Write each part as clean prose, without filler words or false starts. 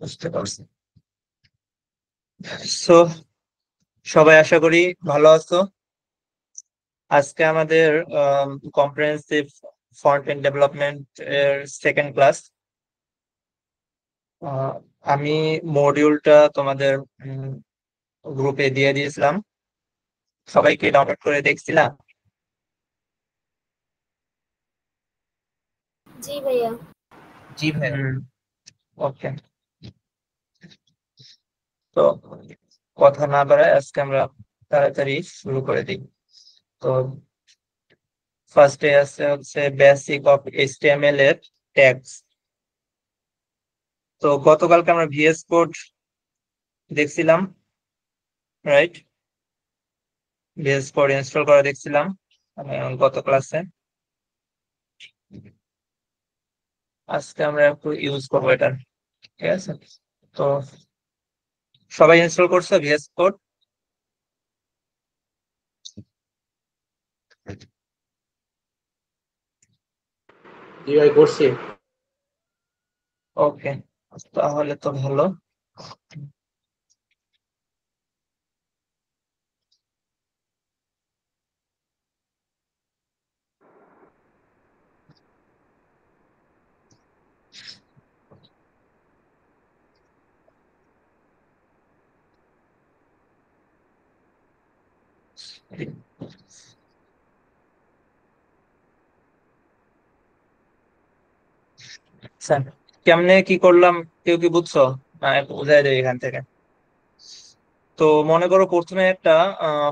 বুঝতে পারছি। সো সবাই আশা করি ভালো আছো। আজকে আমাদের কম্প্রিহেনসিভ ফ্রন্ট এন্ড ডেভেলপমেন্ট এর সেকেন্ড ক্লাস। আমি মডিউলটা তোমাদের গ্রুপে দিয়ে দিয়েছিলাম, সবাইকে ডাউনলোড করে দেখছিলাম। জি ভাইয়া। জি ভাইয়া। ওকে, তো কথা না বাড়ায় আজকে আমরা তাড়াতাড়ি শুরু করে দিই। তো ফার্স্টে আছে হচ্ছে বেসিক অফ এইচটিএমএল এর ট্যাগস। তো গতকালকে আমরা ভিএস কোড দেখছিলাম, রাইট? ভিএস কোড ইনস্টল করে দেখছিলাম গত ক্লাসে। আজকে আমরা একটু ইউজ করবো এটা, ঠিক আছে? তো সবাই ইনস্টল করছো ভিএস কোড? জি ভাই, করছি। ওকে, তাহলে তো ভালো। আচ্ছা, কেমনে কি করলাম কেউ কি বুঝছো? একটু বুঝাই দেয় এখান থেকে। তো মনে করো প্রথমে একটা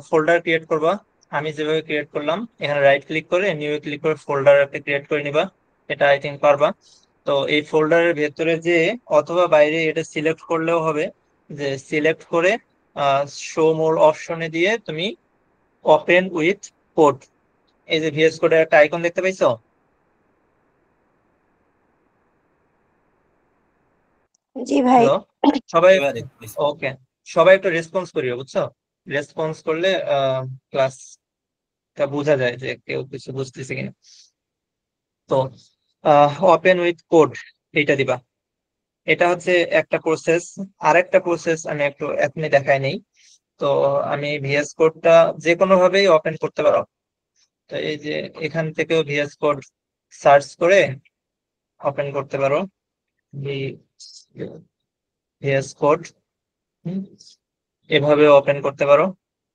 ফোল্ডার ক্রিয়েট করবা। আমি যেভাবে ক্রিয়েট করলাম, এখানে রাইট ক্লিক করে নিউ ক্লিক করে ফোল্ডার একটা ক্রিয়েট করে নিবা। এটা আই থিঙ্ক পারবা। তো এই ফোল্ডারের ভেতরে যে অথবা বাইরে এটা সিলেক্ট করলেও হবে, যে সিলেক্ট করে শো মোর অপশনে দিয়ে তুমি ওপেন উইথ কোড, এই যে ভিএস কোডের একটা আইকন দেখতে পাইছো? জি ভাই। হ্যালো সবাই, এবার দেখতে পাইছি। ওকে, সবাই একটু রেসপন্স করিও, বুঝছো? রেসপন্স করলে ক্লাসটা বোঝা যায় যে কেউ কিছু বুঝতেছে কিনা। তো ওপেন উইথ কোড এইটা দিবা। এটা হচ্ছে একটা প্রসেস। আরেকটা প্রসেস আমি একটু এখনই দেখাই নেই। তো আমি ভিএস কোডটা যে কোনো ভাবেই ওপেন করতে পারো। তো এই যে এখান থেকেও ভিএস কোড সার্চ করে ওপেন করতে পারো, ভিএস কোড এভাবে ওপেন করতে পারো,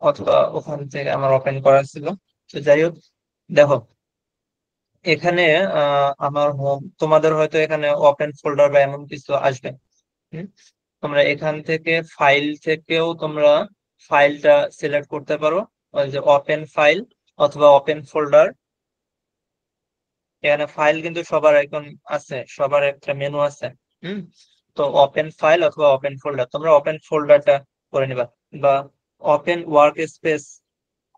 অথবা ওখান থেকে আমার ওপেন করা ছিল। তো যাই হোক, দেখো এখানে আমার হোম, তোমাদের হয়তো এখানে ওপেন ফোল্ডার বা এমন কিছু আসবে। হুম, তোমরা এখান থেকে ফাইল থেকেও তোমরা ফাইলটা সিলেক্ট করতে পারো, ওই যে ওপেন ফাইল অথবা ওপেন ফোল্ডার। এখানে ফাইল কিন্তু সবার আইকন আছে, সবার একটা মেনু আছে। হুম, তো ওপেন ফাইল অথবা ওপেন ফোল্ডার, তোমরা ওপেন ফোল্ডারটা করে নিবা, বা open work space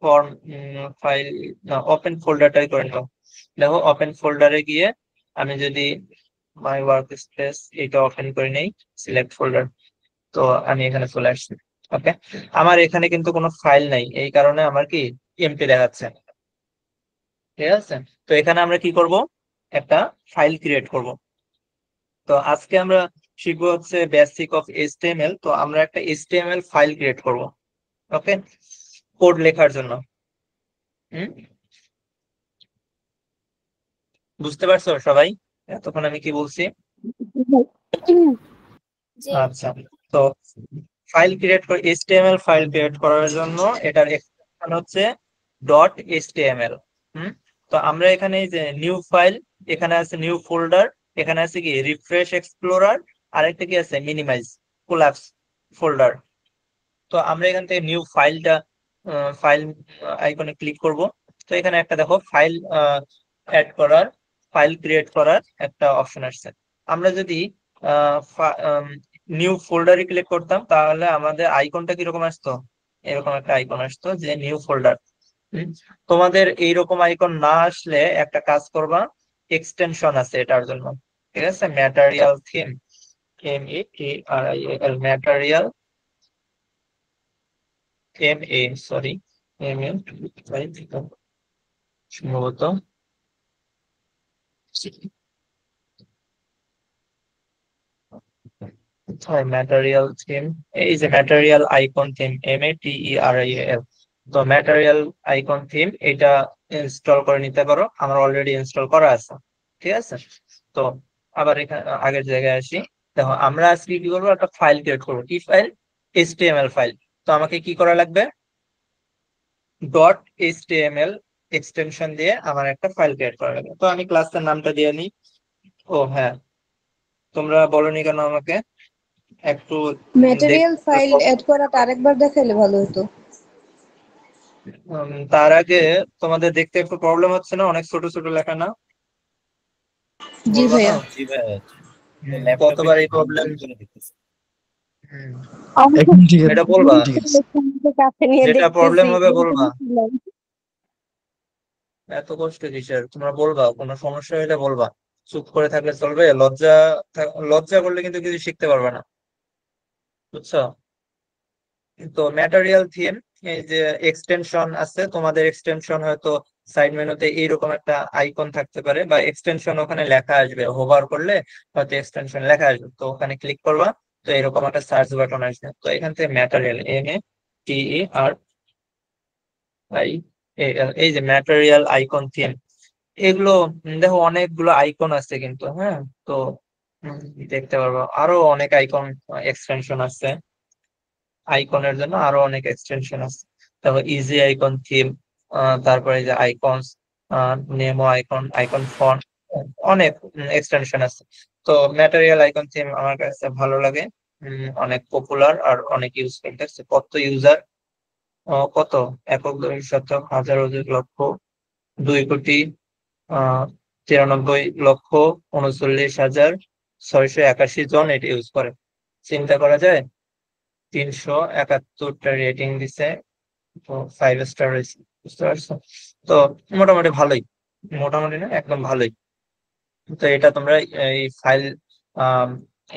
for file, না ওপেন ফোল্ডারটাই করে নিবা। দেখো ওপেন ফোল্ডারে গিয়ে আমি যদি মাই ওয়ার্ক স্পেস এটা ওপেন করে নেই, সিলেক্ট ফোল্ডার, তো আমি এখানে চলে আসছি। ওকে, আমার এখানে কিন্তু কোনো ফাইল নাই, এই কারণে আমার কি এমটি দেখাচ্ছে। ঠিক আছে, তো এখানে আমরা কি করব, একটা ফাইল ক্রিয়েট করব। তো আজকে আমরা শিখবো হচ্ছে বেসিক অফ এইচটিএমএল। তো আমরা একটা এইচটিএমএল ফাইল ক্রিয়েট করব, ওকে, কোড লেখার জন্য। হুম, বুঝতে পারছো সবাই এতক্ষণ আমি কি বলছি? জি। আচ্ছা, তো ফাইল ক্রিয়েট করে এইচটিএমএল ফাইল ক্রিয়েট করার জন্য এটার এক্সটেনশন হচ্ছে ডট এইচটিএমএল। হুম, তো আমরা এখানে এই যে নিউ ফাইল, এখানে আছে নিউ ফোল্ডার, এখানে আছে কি রিফ্রেশ এক্সপ্লোরার, আরেকটা কি আছে মিনিমাইজ কোলাপস ফোল্ডার। তো আমরা এখান থেকে নিউ ফাইলটা, ফাইল আইকনে ক্লিক করব। তো এখানে একটা দেখো ফাইল অ্যাড করার, ফাইল ক্রিয়েট করার একটা অপশন আসছে। আমরা যদি নিউ ফোল্ডারে ক্লিক করতাম তাহলে আমাদের আইকনটা কিরকম আসতো, এরকম একটা আইকন আসতো যে নিউ ফোল্ডার। তোমাদের এইরকম আইকন না আসলে একটা কাজ করবা, এক্সটেনশন আছে এটার জন্য। ঠিক আছে, ম্যাটেরিয়াল থিম, ম্যাটেরিয়াল সরি সম্ভবত ম্যাটেরিয়াল থিম, এই যে ম্যাটেরিয়াল আইকন থিম, MATERIAL। তো ম্যাটেরিয়াল আইকন থিম এটা ইনস্টল করে নিতে পারো, আমার অলরেডি ইনস্টল করা আছে। ঠিক আছে, তো আবার এখানে আগের জায়গায় আসি। দেখো আমরা আজকে কি করবো, একটা ফাইল ক্রিয়েট করবো। কি ফাইল? HTML file. তো আমাকে কি করা লাগবে? .html এক্সটেনশন দিয়ে আমার একটা ফাইল ক্রিয়েট করা লাগবে। তো আমি ক্লাসের নামটা দিয়ে নিই। ও হ্যাঁ, তোমরা বলনি কেন আমাকে একটু ম্যাটেরিয়াল ফাইল দেখতে? এড করাটা আরেকবার দেখাইলে ভালো হতো। তার আগে তোমাদের দেখতে একটু প্রবলেম হচ্ছে না? অনেক ছোট ছোট লেখা না? জি বলবা না? ভাইয়া। জি ভাইয়া, কতবার এই ল্যাপটপে প্রবলেম? জুম করে দেখতেছি। এখন ঠিক আছে, এটা বলবা, ঠিক আছে। কাছে নিয়ে যেটা প্রবলেম দেখতেছি। হবে বলবা। এত কষ্ট কিসের? তোমরা বলবা, কোনো সমস্যা হলে বলবা। চুপ করে থাকলে চলবে? লজ্জা করলে কিন্তু কিছু শিখতে পারবে না, বুঝছো? তো ম্যাটেরিয়াল থিম, এই যে এক্সটেনশন আছে তোমাদের, এক্সটেনশন হয়তো সাইড মেনুতে এইরকম একটা আইকন থাকতে পারে, বা এক্সটেনশন ওখানে লেখা আসবে, হোভার করলে হয়তো এক্সটেনশন লেখা আসবে, তো ওখানে ক্লিক করবা। তো এরকম একটা সার্চ বাটন আসবে, তো এখান থেকে ম্যাটেরিয়াল, MATERIAL, এই যে ম্যাটেরিয়াল আইকন থিম, এগুলো দেখো অনেকগুলো আইকন আছে কিন্তু, হ্যাঁ। তো উম, দেখতে পারবো আরো অনেক আইকন এক্সটেনশন আছে। আইকনের জন্য আরো অনেক এক্সটেনশন আছে। তারপর ইজি আইকন থিম, তারপরে যে আইকনস, নেমো আইকন, আইকন ফন্ট, অনেক এক্সটেনশন আছে। তো ম্যাটেরিয়াল আইকন থিম আমার কাছে ভালো লাগে, অনেক পপুলার আর অনেক ইউজ করতেছে। কত ইউজার, কত, একক, দশক, শতক, হাজার, অযুত, লক্ষ, 2 কোটি, 93,39,681 জন এটা ইউজ করে। চিন্তা করা যায়, 371টা রেটিং দিছে, তো 5 স্টার রয়েছে, বুঝতে পারছো? তো মোটামুটি ভালোই, মোটামুটি না একদম ভালোই। তো এটা তোমরা এই ফাইল,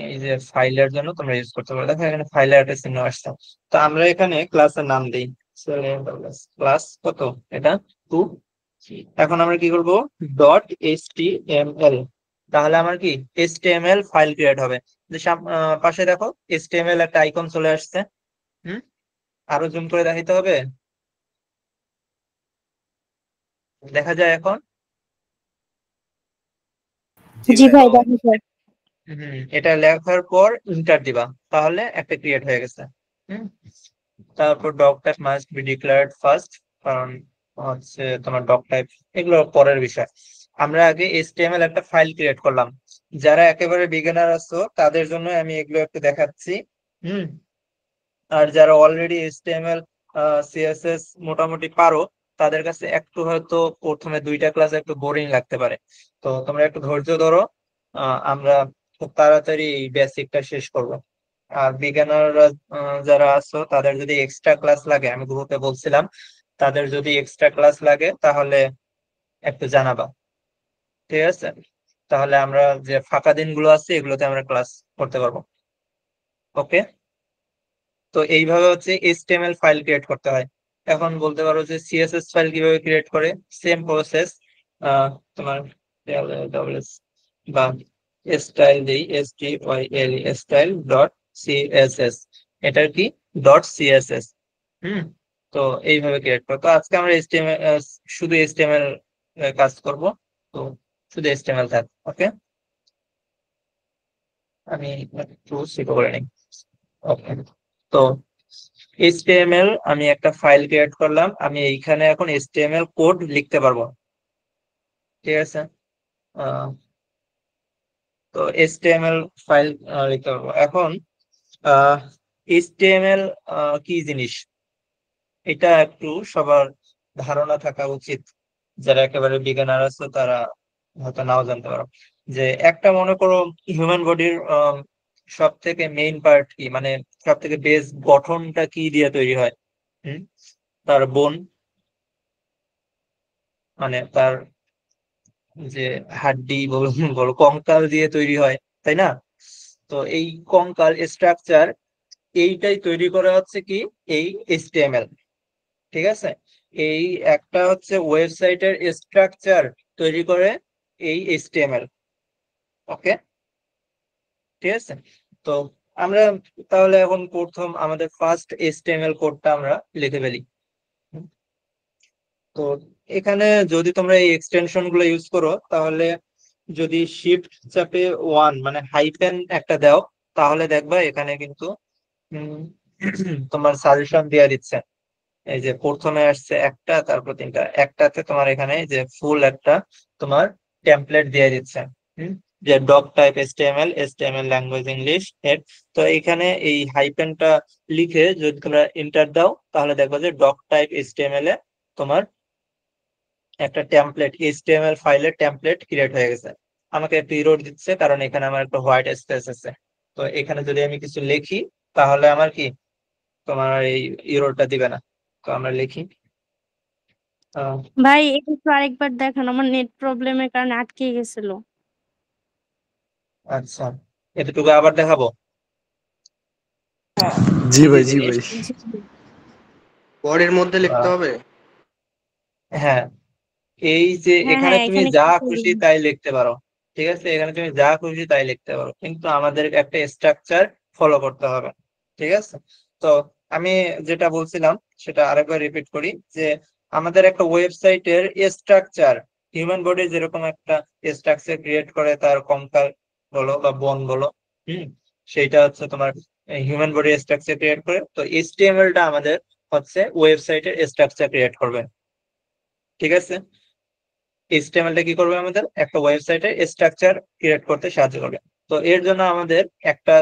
এই যে ফাইলের জন্য তোমরা ইউজ করতে পারো। দেখো এখানে ফাইলের একটা চিহ্ন আসছে। তো আমরা এখানে ক্লাসের নাম দিই, ক্লাস কত, এটা 2। এখন আমরা কি করব? .html, তাহলে আমার কি HTML ফাইল ক্রিয়েট হবে। যে পাশে দেখো HTML একটা আইকন চলে আসছে। হুম, আরো জুম করে দেখাইতে হবে, দেখা যায় এখন? জি জি ভাই, ভাইয়া। দেখা যায়। এটা লেখার পর ইন্টার দিবা, তাহলে একটা ক্রিয়েট হয়ে গেছে। হুম, তারপর dog type must be declared first, কারণ হচ্ছে তোমার ডগ টাইপ, এগুলো পরের বিষয়। আমরা আগে HTML একটা ফাইল ক্রিয়েট করলাম। যারা একেবারে বিগিনার আছো তাদের জন্য আমি এগুলো একটু দেখাচ্ছি। হুম, আর যারা অলরেডি HTML CSS মোটামুটি পারো, তাদের কাছে একটু হয়তো প্রথমে 2টা ক্লাস একটু বোরিং লাগতে পারে। তো তোমরা একটু ধৈর্য ধরো, আমরা খুব তাড়াতাড়ি এই বেসিকটা শেষ করব। আর বিজ্ঞানাররা যারা আছো তাদের যদি এক্সট্রা ক্লাস লাগে, আমি গ্রুপে বলছিলাম, তাদের যদি এক্সট্রা ক্লাস লাগে তাহলে একটু জানাবা, ঠিক আছে? তাহলে আমরা যে ফাঁকা দিনগুলো আছে এগুলোতে আমরা ক্লাস করতে পারবো। ওকে, তো এইভাবে হচ্ছে HTML ফাইল ক্রিয়েট করতে হয়। এখন বলতে পারো যে CSS ফাইল কিভাবে ক্রিয়েট করে, সেম প্রসেস। তোমার LLS বা স্টাইল দেই, STYL, স্টাইল ডট CSS, এটার কি ডট CSS। হুম, তো এইভাবে ক্রিয়েট করো। তো আজকে আমরা HTML, শুধু HTML কাজ করব। তো শুধু HTML থাক, ওকে। আমি একটু সিটো করে নিই। ওকে, তো HTML আমি একটা ফাইল ক্রিয়েট করলাম, আমি এইখানে এখন HTML কোড লিখতে পারবো, ঠিক আছে? আহ, তো HTML ফাইল লিখতে পারবো এখন। আহ, HTML কি জিনিস, এটা একটু সবার ধারণা থাকা উচিত। যারা একেবারে বিজ্ঞানার আছে তারা হয়তো নাও জানতে পারো। যে একটা মনে করো হিউম্যান বডির সব থেকে মেইন পার্ট কি, মানে সব থেকে বেস গঠনটা কি দিয়ে তৈরি হয়? হুম, তার বোন, মানে তার যে হাড্ডি বলো বলো কঙ্কাল দিয়ে তৈরি হয়, তাই না? তো এই কঙ্কাল স্ট্রাকচার, এইটাই তৈরি করা হচ্ছে কি, এই HTML, ঠিক আছে? এই একটা হচ্ছে ওয়েবসাইটের স্ট্রাকচার তৈরি করে এই HTML, ওকে, ঠিক আছে? তো আমরা তাহলে এখন প্রথম আমাদের ফার্স্ট HTML কোডটা আমরা লিখে ফেলি। তো এখানে যদি তোমরা এই এক্সটেনশন গুলো ইউজ করো তাহলে যদি শিফট চাপে 1 মানে হাইফেন একটা দাও তাহলে দেখবা এখানে কিন্তু উম, তোমার সাজেশন দিয়ে দিচ্ছে। এই যে প্রথমে আসছে একটা, তারপর তিনটা, একটাতে তোমার এখানে যে ফুল একটা তোমার টেমপ্লেট দিয়ে দিচ্ছে। হুম, যে doc type HTML language English head. তো এখানে এই হাইপেনটা লিখে যদি তোমরা এন্টার দাও তাহলে দেখবা যে ডক টাইপ HTML এ তোমার একটা টেমপ্লেট HTML ফাইলের টেমপ্লেট ক্রিয়েট হয়ে গেছে। আমাকে একটু ইরর দিচ্ছে কারণ এখানে আমার একটা হোয়াইট স্পেস আছে। তো এখানে যদি আমি কিছু লিখি তাহলে আমার কি তোমার এই ইররটা দিবে না। তো আমরা লিখি আহ, ভাই এটা একটু আরেকবার দেখান, আমার নেট প্রবলেমের কারণে আটকে গেছিল। আচ্ছা, এতটুকু আবার দেখাবো। জি ইজি ভাই, জি জিনিস। ভাই। জি। বডির মধ্যে লিখতে আহ, হবে? হ্যাঁ, এই যে হ্যাঁ এখানে হ্যাঁ, তুমি এখানে যা click খুশি করলাম। তাই লিখতে পারো। ঠিক আছে, এখানে তুমি যা খুশি তাই লিখতে পারো, কিন্তু আমাদের একটা স্ট্রাকচার ফলো করতে হবে। ঠিক আছে। তো আমি যেটা বলছিলাম সেটা আরেকবার রিপিট করি যে আমাদের একটা ওয়েবসাইটের স্ট্রাকচার, হিউম্যান বডি যেরকম একটা স্ট্রাকচার ক্রিয়েট করে তার কঙ্কাল বলো বা বোন বলো, হুম, সেইটা হচ্ছে তোমার হিউম্যান বডি স্ট্রাকচার ক্রিয়েট করে। তো HTML টা আমাদের হচ্ছে ওয়েবসাইটের স্ট্রাকচার ক্রিয়েট করবে। ঠিক আছে, HTML টা কি করবে, আমাদের একটা ওয়েবসাইটে স্ট্রাকচার ক্রিয়েট করতে সাহায্য করবে। তো এর জন্য আমাদের একটা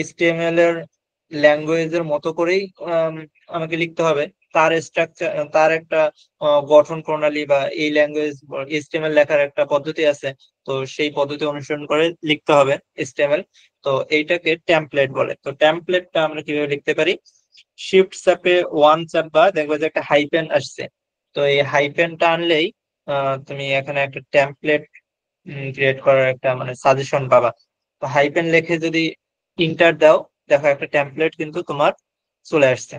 HTML এর ল্যাঙ্গুয়েজের মতো করেই আমাকে লিখতে হবে। তার স্ট্রাকচার, তার একটা গঠন প্রণালী বা এই ল্যাঙ্গুয়েজ HTML লেখার একটা পদ্ধতি আছে। তো সেই পদ্ধতি অনুসরণ করে লিখতে হবে HTML। তো এইটাকে টেমপ্লেট বলে। তো টেমপ্লেটটা আমরা কিভাবে লিখতে পারি, শিফট চাপে 1 চাপবা, দেখবে যে একটা হাইপেন আসছে। তো এই হাইপেনটা আনলেই তুমি এখানে একটা টেমপ্লেট ক্রিয়েট করার একটা মানে সাজেশন পাবা। তো হাইপেন লিখে যদি ইন্টার দাও, দেখো একটা টেমপ্লেট কিন্তু তোমার চলে আসছে।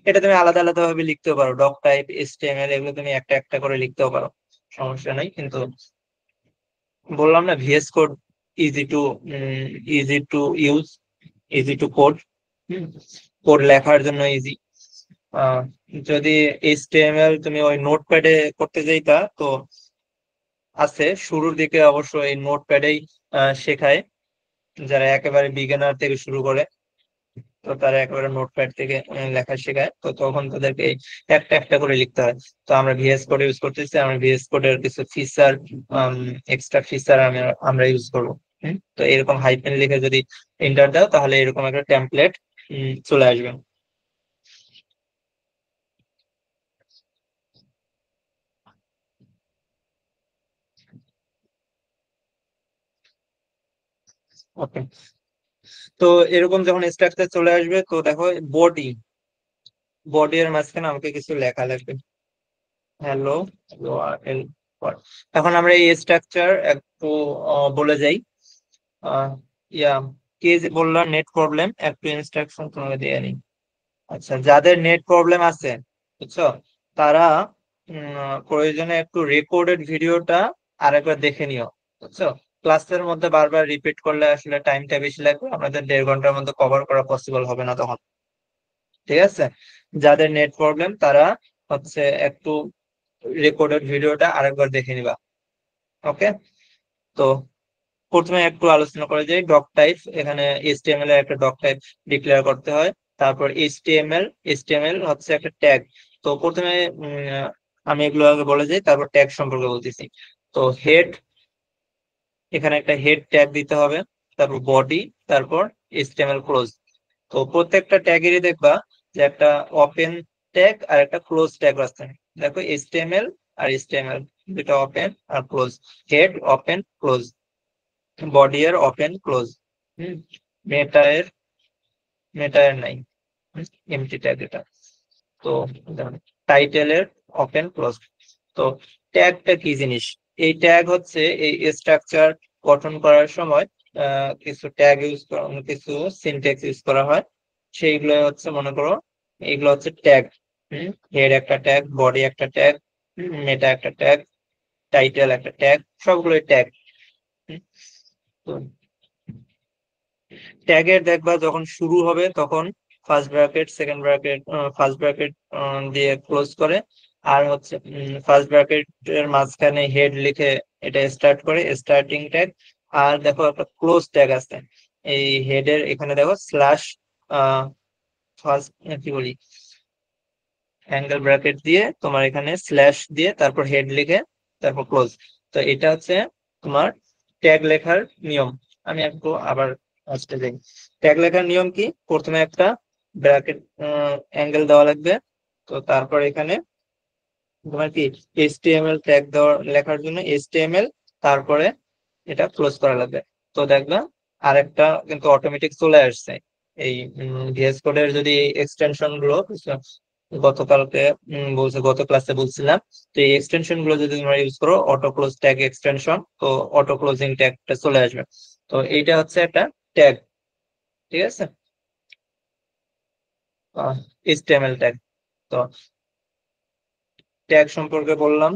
এটা তুমি আলাদা আলাদা ভাবে লিখতেও পারো, ডক টাইপ HTML এগুলো তুমি একটা একটা করে লিখতেও পারো, সমস্যা নাই। কিন্তু বললাম না VS code easy to easy to use, easy to code, code লেখার জন্য ইজি। যদি HTML তুমি ওই নোটপ্যাডে করতে যাইতা তো আছে, শুরুর দিকে অবশ্য এই নোটপ্যাডেই শেখায়, যারা একেবারে বিগিনার থেকে শুরু করে। তো তারা একেবারে নোটপ্যাড থেকে লেখা শেখায়। তো তখন তাদেরকে এই একটা একটা করে লিখতে হয়। তো আমরা VS কোড ইউজ করতেছি, আমরা VS কোডের কিছু ফিচার, এক্সট্রা ফিচার আমরা ইউজ করবো। তো এরকম হাইপেন লিখে যদি এন্টার দাও তাহলে এরকম একটা টেমপ্লেট চলে আসবে। ওকে, তো এরকম যখন স্ট্রাকচার চলে আসবে তো দেখো বডি, বডি এর মাঝখানে আমাকে কিছু লেখা লাগবে। হ্যালো, এখন আমরা এই স্ট্রাকচার একটু বলে যাই। আহ, ইয়া, কে যে বললাম নেট প্রবলেম, একটু ইনস্ট্রাকশন তোমাকে দিয়ে নিই। আচ্ছা, যাদের নেট প্রবলেম আছে বুঝছো, তারা প্রয়োজনে একটু রেকর্ডেড ভিডিওটা আরেকবার দেখে নিও, বুঝছো। ক্লাসের মধ্যে বারবার রিপিট করলে আসলে টাইমটা বেশি লাগবে, আমাদের 1.5 ঘন্টার মধ্যে কভার করা পসিবল হবে না তখন। ঠিক আছে, যাদের নেট প্রবলেম তারা হচ্ছে একটু রেকর্ডেড ভিডিওটা আরেকবার দেখে নিবা। ওকে, তো প্রথমে একটু আলোচনা করা যায় ডক টাইপ। এখানে HTML এর একটা ডক টাইপ ডিক্লেয়ার করতে হয়। তারপর এইচটিএমএল হচ্ছে একটা ট্যাগ। তো প্রথমে আমি এগুলো আগে বলে যাই, তারপর ট্যাগ সম্পর্কে বলতেছি। তো হেড, এখানে একটা হেড ট্যাগ দিতে হবে। তারপর বডি, তারপর HTML ক্লোজ। তো প্রত্যেকটা ট্যাগেরই দেখবা যে একটা ওপেন ট্যাগ আর একটা ক্লোজ ট্যাগ আছে। দেখো HTML আর HTML দুটো ওপেন আর close, head open close, body এর ওপেন ক্লোজ, হুম, মেটা এর, মেটা এর নাই, এমটি ট্যাগ এটা। তো টাইটেলের ওপেন ক্লোজ। তো ট্যাগটা কি জিনিস, এই ট্যাগ হচ্ছে এই স্ট্রাকচার গঠন করার সময় কিছু ট্যাগ ইউজ করা, কিছু সিনট্যাক্স ইউজ করা হয়। সেইগুলো হচ্ছে মনে করো এইগুলো হচ্ছে ট্যাগ। হেড একটা ট্যাগ, বডি একটা ট্যাগ, মেটা একটা ট্যাগ, টাইটেল একটা ট্যাগ, সবগুলো ট্যাগ। তো ট্যাগের দেখবা যখন শুরু হবে তখন first bracket, second bracket, first bracket দিয়ে ক্লোজ করে, আর হচ্ছে ফার্স্ট ব্র্যাকেট এর মাঝখানে হেড লিখে এটা স্টার্ট করে, স্টার্টিং ট্যাগ। আর দেখো একটা ক্লোজ ট্যাগ আছে এই হেডের এখানে, দেখো স্ল্যাশ ফার্স্ট কি বলি অ্যাঙ্গেল ব্র্যাকেট দিয়ে তোমার এখানে স্ল্যাশ দিয়ে তারপর হেড লিখে তারপর ক্লোজ। তো এটা হচ্ছে তোমার ট্যাগ লেখার নিয়ম। আমি একটু আবার আসতে যাই। ট্যাগ লেখার নিয়ম কি, প্রথমে একটা ব্র্যাকেট অ্যাঙ্গেল দেওয়া লাগবে, তো তারপর এখানে তোমার কি HTML ট্যাগ দেওয়ার লেখার জন্য HTML, তারপরে এটা ক্লোজ করা লাগবে। তো দেখবা আরেকটা কিন্তু অটোমেটিক চলে আসছে এই ভিএস কোডের যদি এক্সটেনশন গুলো গতকালকে বলছে, গত ক্লাসে বলছিলাম। তো এই এক্সটেনশন গুলো যদি তোমরা ইউজ করো, অটো ক্লোজ ট্যাগ এক্সটেনশন, তো অটো ক্লোজিং ট্যাগটা চলে আসবে। তো এইটা হচ্ছে একটা ট্যাগ, ঠিক আছে, HTML ট্যাগ। তো ট্যাগ সম্পর্কে বললাম।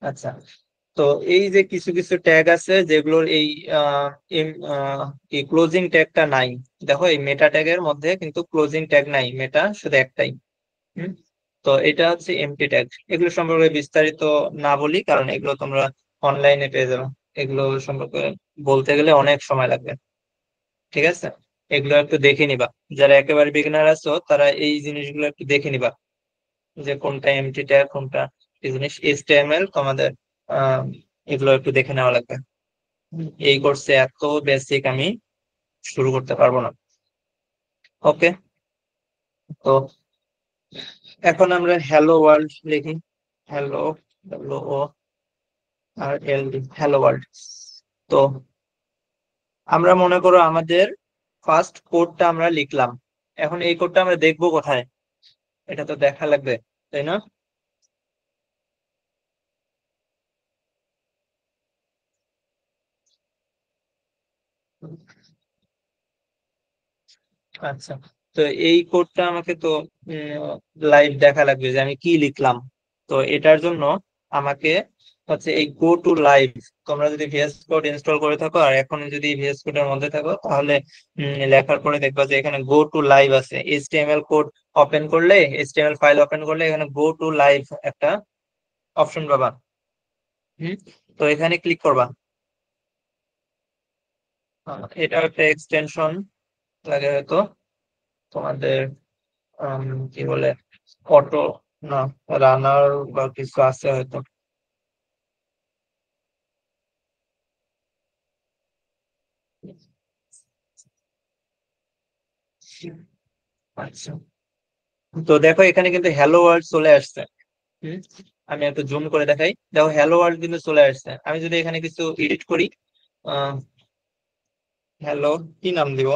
আচ্ছা, তো এই যে কিছু কিছু ট্যাগ আছে যেগুলোর এই ক্লোজিং ট্যাগটা নাই। দেখো এই মেটা ট্যাগের মধ্যে কিন্তু ক্লোজিং ট্যাগ নাই, মেটা শুধু একটাই। হুম, তো এটা হচ্ছে এমটি ট্যাগ। এগুলো সম্পর্কে বিস্তারিত না বলি, কারণ এগুলো তোমরা অনলাইনে পেয়ে যাবে। এগুলো সম্পর্কে বলতে গেলে অনেক সময় লাগবে, ঠিক আছে। এগুলো একটু দেখে নিবা, যারা একেবারে বিগিনার আছো তারা এই জিনিসগুলো একটু দেখে নিবা, যে কোনটা এমটি ট্যাগ, কোনটা এই জিনিস HTML তোমাদের আহ এগুলো একটু দেখে নেওয়া লাগবে। এই কোর্সে এত বেসিক আমি শুরু করতে পারবো না। ওকে, তো এখন আমরা হ্যালো ওয়ার্ল্ড লিখি। Hello, WORLD, hello world. তো আমরা মনে করো আমাদের ফার্স্ট কোডটা আমরা লিখলাম, এখন এই কোডটা আমরা দেখবো কোথায়, এটা তো দেখা লাগবে, তাই না? আচ্ছা, তো এই কোডটা আমাকে তো লাইভ দেখা লাগবে যে আমি কি লিখলাম। তো এটার জন্য আমাকে হচ্ছে এই গো টু লাইভ, তোমরা যদি ভিএস কোড ইনস্টল করে থাকো আর এখন যদি ভিএস কোডের মধ্যে থাকো, তাহলে লেখার পরে দেখবা যে এখানে গো টু লাইভ আছে। HTML কোড ওপেন করলে, HTML ফাইল ওপেন করলে এখানে গো টু লাইভ একটা অপশন পাবা। হুম, তো এখানে ক্লিক করবা। এটা একটা এক্সটেনশন লাগে হয়তো তোমাদের, কি বলে অটো, না রানার বা কিছু আছে হয়তো। আচ্ছা, তো দেখো এখানে কিন্তু হ্যালো ওয়ার্ল্ড চলে আসছে। হুম, আমি একটু জুম করে দেখাই, দেখো হ্যালো ওয়ার্ল্ড কিন্তু চলে আসছে। আমি যদি এখানে কিছু এডিট করি, আহ হ্যালো, কি নাম দিব,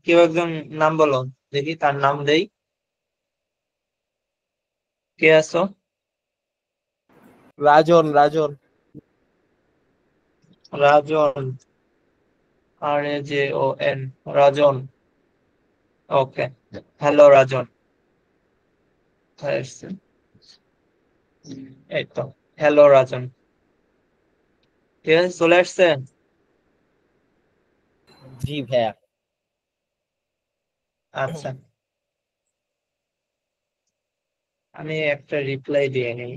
কেউ একজন নাম বলো, দেখি তার নাম দেই। কে আছো? রাজন রাজন। রাজন, RAJON, রাজন। ওকে, হ্যালো রাজন, কোথায় আসছে? এই তো, হ্যালো রাজন, ঠিক আছে, চলে আসছে। জি ভাইয়া। আচ্ছা, আমি একটা রিপ্লাই দিয়ে নিই।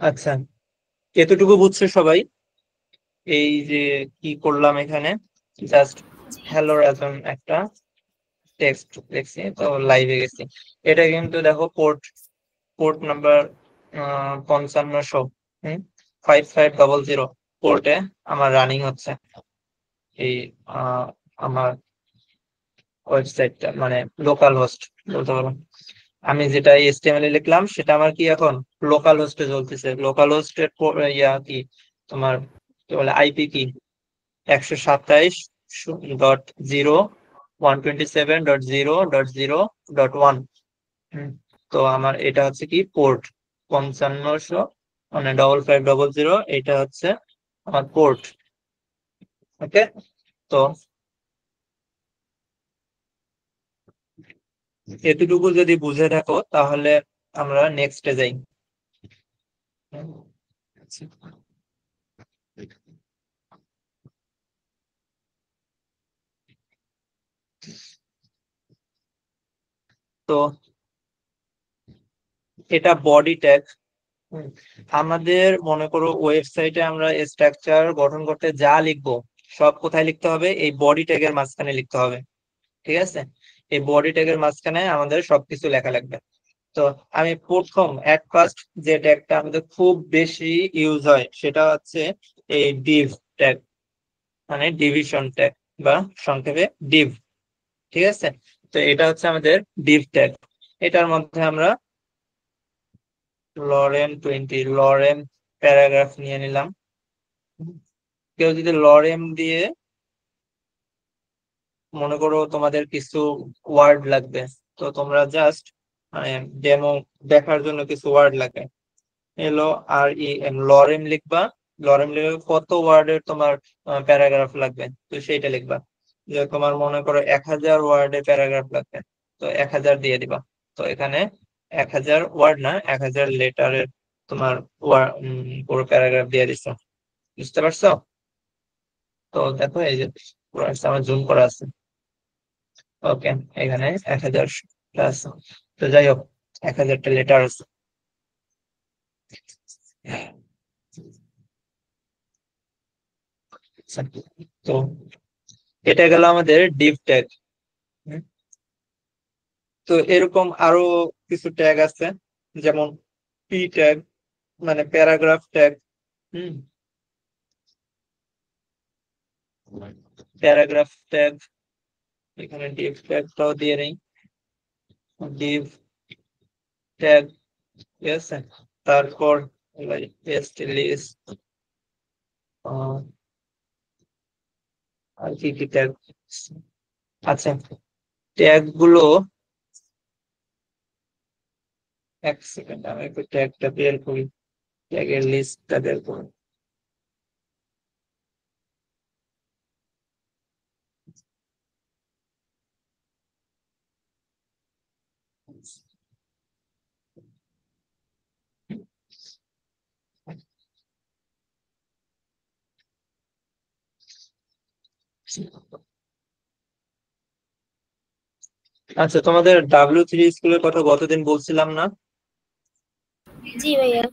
আচ্ছা, এতটুকু বুঝছো সবাই? এই যে কি করলাম এখানে, জাস্ট হ্যালো রাজন একটা টেক্সট দেখছি, তো লাইভে গেছি। এটা কিন্তু দেখো পোর্ট, পোর্ট নাম্বার 5500, 5500 পোর্টে আমার রানিং হচ্ছে এই আমার ওয়েবসাইটটা, মানে লোকাল হোস্ট বলতে পারো। আমি যেটা HTML এ লিখলাম সেটা আমার কি এখন লোকাল হোস্টে চলতেছে। লোকাল হোস্টের ইয়া কি তোমার কি বলে আইপি কি 127.0.0 127.0.0.1। তো আমার এটা হচ্ছে কি পোর্ট 5500 মানে 5500, এটা হচ্ছে আমার পোর্ট। ওকে, তো এতটুকু যদি বুঝে থাকো তাহলে আমরা নেক্সটে যাই। তো এটা বডি ট্যাগ। আমাদের মনে করো ওয়েবসাইটে আমরা স্ট্রাকচার গঠন করতে যা লিখবো সব কোথায় লিখতে হবে, এই বডি ট্যাগের মাঝখানে লিখতে হবে। ঠিক আছে, এই বডি ট্যাগের মাঝখানে আমাদের সবকিছু লেখা লাগবে। তো আমি প্রথম এট ফার্স্ট যে ট্যাগটা আমাদের খুব বেশি ইউজ হয় সেটা হচ্ছে এই ডিভ ট্যাগ, মানে ডিভিশন ট্যাগ বা সংক্ষেপে ডিভ। ঠিক আছে, তো এটা হচ্ছে আমাদের ডিভ ট্যাগ। এটার মধ্যে আমরা লরেম প্যারাগ্রাফ নিয়ে নিলাম। কেউ যদি লরেম দিয়ে, মনে করো তোমাদের কিছু ওয়ার্ড লাগবে, তো তোমরা জাস্ট মানে ডেমো দেখার জন্য কিছু ওয়ার্ড লাগবে, LOREM লরেম লিখবা। লরেম লিখে কত ওয়ার্ডের তোমার প্যারাগ্রাফ লাগবে তো সেইটা লিখবা। যে তোমার মনে করো 1000 ওয়ার্ডের প্যারাগ্রাফ লাগবে, তো 1000 দিয়ে দিবা। তো এখানে 1000 ওয়ার্ড না, 1000 লেটারের তোমার পুরো প্যারাগ্রাফ দিয়ে দিছো। বুঝতে পারছো? তো দেখো এই যে পুরো আমার জুম করা আছে। ওকে, এখানে 1000 আছে। তো যাই হোক, 1000টা লেটার আছে। তো এটা গেল আমাদের ডিভ ট্যাগ। তো এরকম আরো কিছু ট্যাগ আছে, যেমন পি ট্যাগ মানে প্যারাগ্রাফ ট্যাগ। হুম, প্যারাগ্রাফ ট্যাগ, এখানে ডিভ ট্যাগটাও দিয়ে নেই, ডিভ ট্যাগ। ঠিক আছে, তারপর লিস্ট, আর কি কি ট্যাগ। আচ্ছা, ট্যাগ গুলো এক সেকেন্ড, আমি একটু ট্যাগটা বের করি, ট্যাগের লিস্টটা বের করি। আচ্ছা, তোমাদের W3 স্কুলের কথা গতদিন বলছিলাম না? জি ভাইয়া।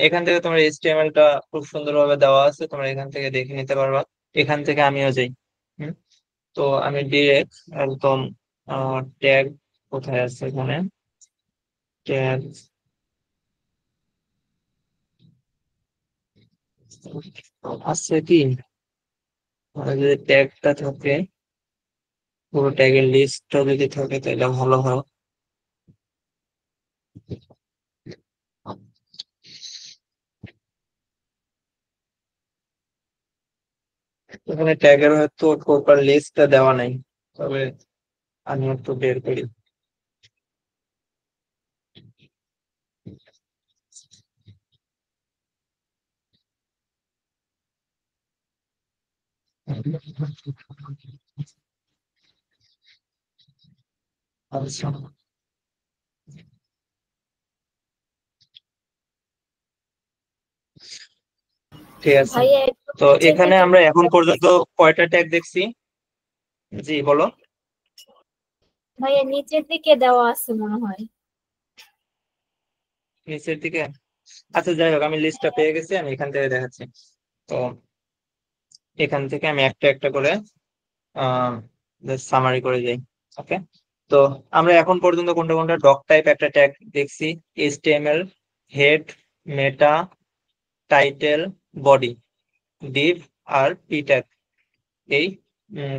এখান থেকে তোমার HTML টা খুব সুন্দরভাবে দেওয়া আছে, তোমরা এখান থেকে দেখে নিতে পারবা। এখান থেকে আমিও যাই। হুম, তো আমি ডিরেক্ট একদম ট্যাগ কোথায় আছে, এখানে ট্যাগ আছে কি, মানে যদি ট্যাগটা থাকে, পুরো ট্যাগের লিস্টটা যদি থাকে তাহলে ভালো হয়। এখানে ট্যাগের হয়তো প্রপার লিস্টটা দেওয়া নাই, তবে আমি একটু বের করি। আচ্ছা, ঠিক আছে। ভাইয়া একটু তো নিচের এখানে দিকে আমরা এখন পর্যন্ত কয়টা ট্যাগ দেখছি? জি বলো। ভাইয়া নিচের দিকে দেওয়া আছে মনে হয়। নিচের দিকে? আচ্ছা যাই হোক, আমি লিস্টটা পেয়ে গেছি, আমি এখান থেকে দেখাচ্ছি। তো এখান থেকে আমি একটা একটা করে সামারি করে যাই। ওকে, তো আমরা এখন পর্যন্ত কোনটা কোনটা ডক টাইপ একটা ট্যাগ দেখছি, HTML, হেড, মেটা, টাইটেল, বডি, ডিভ আর পি ট্যাগ, এই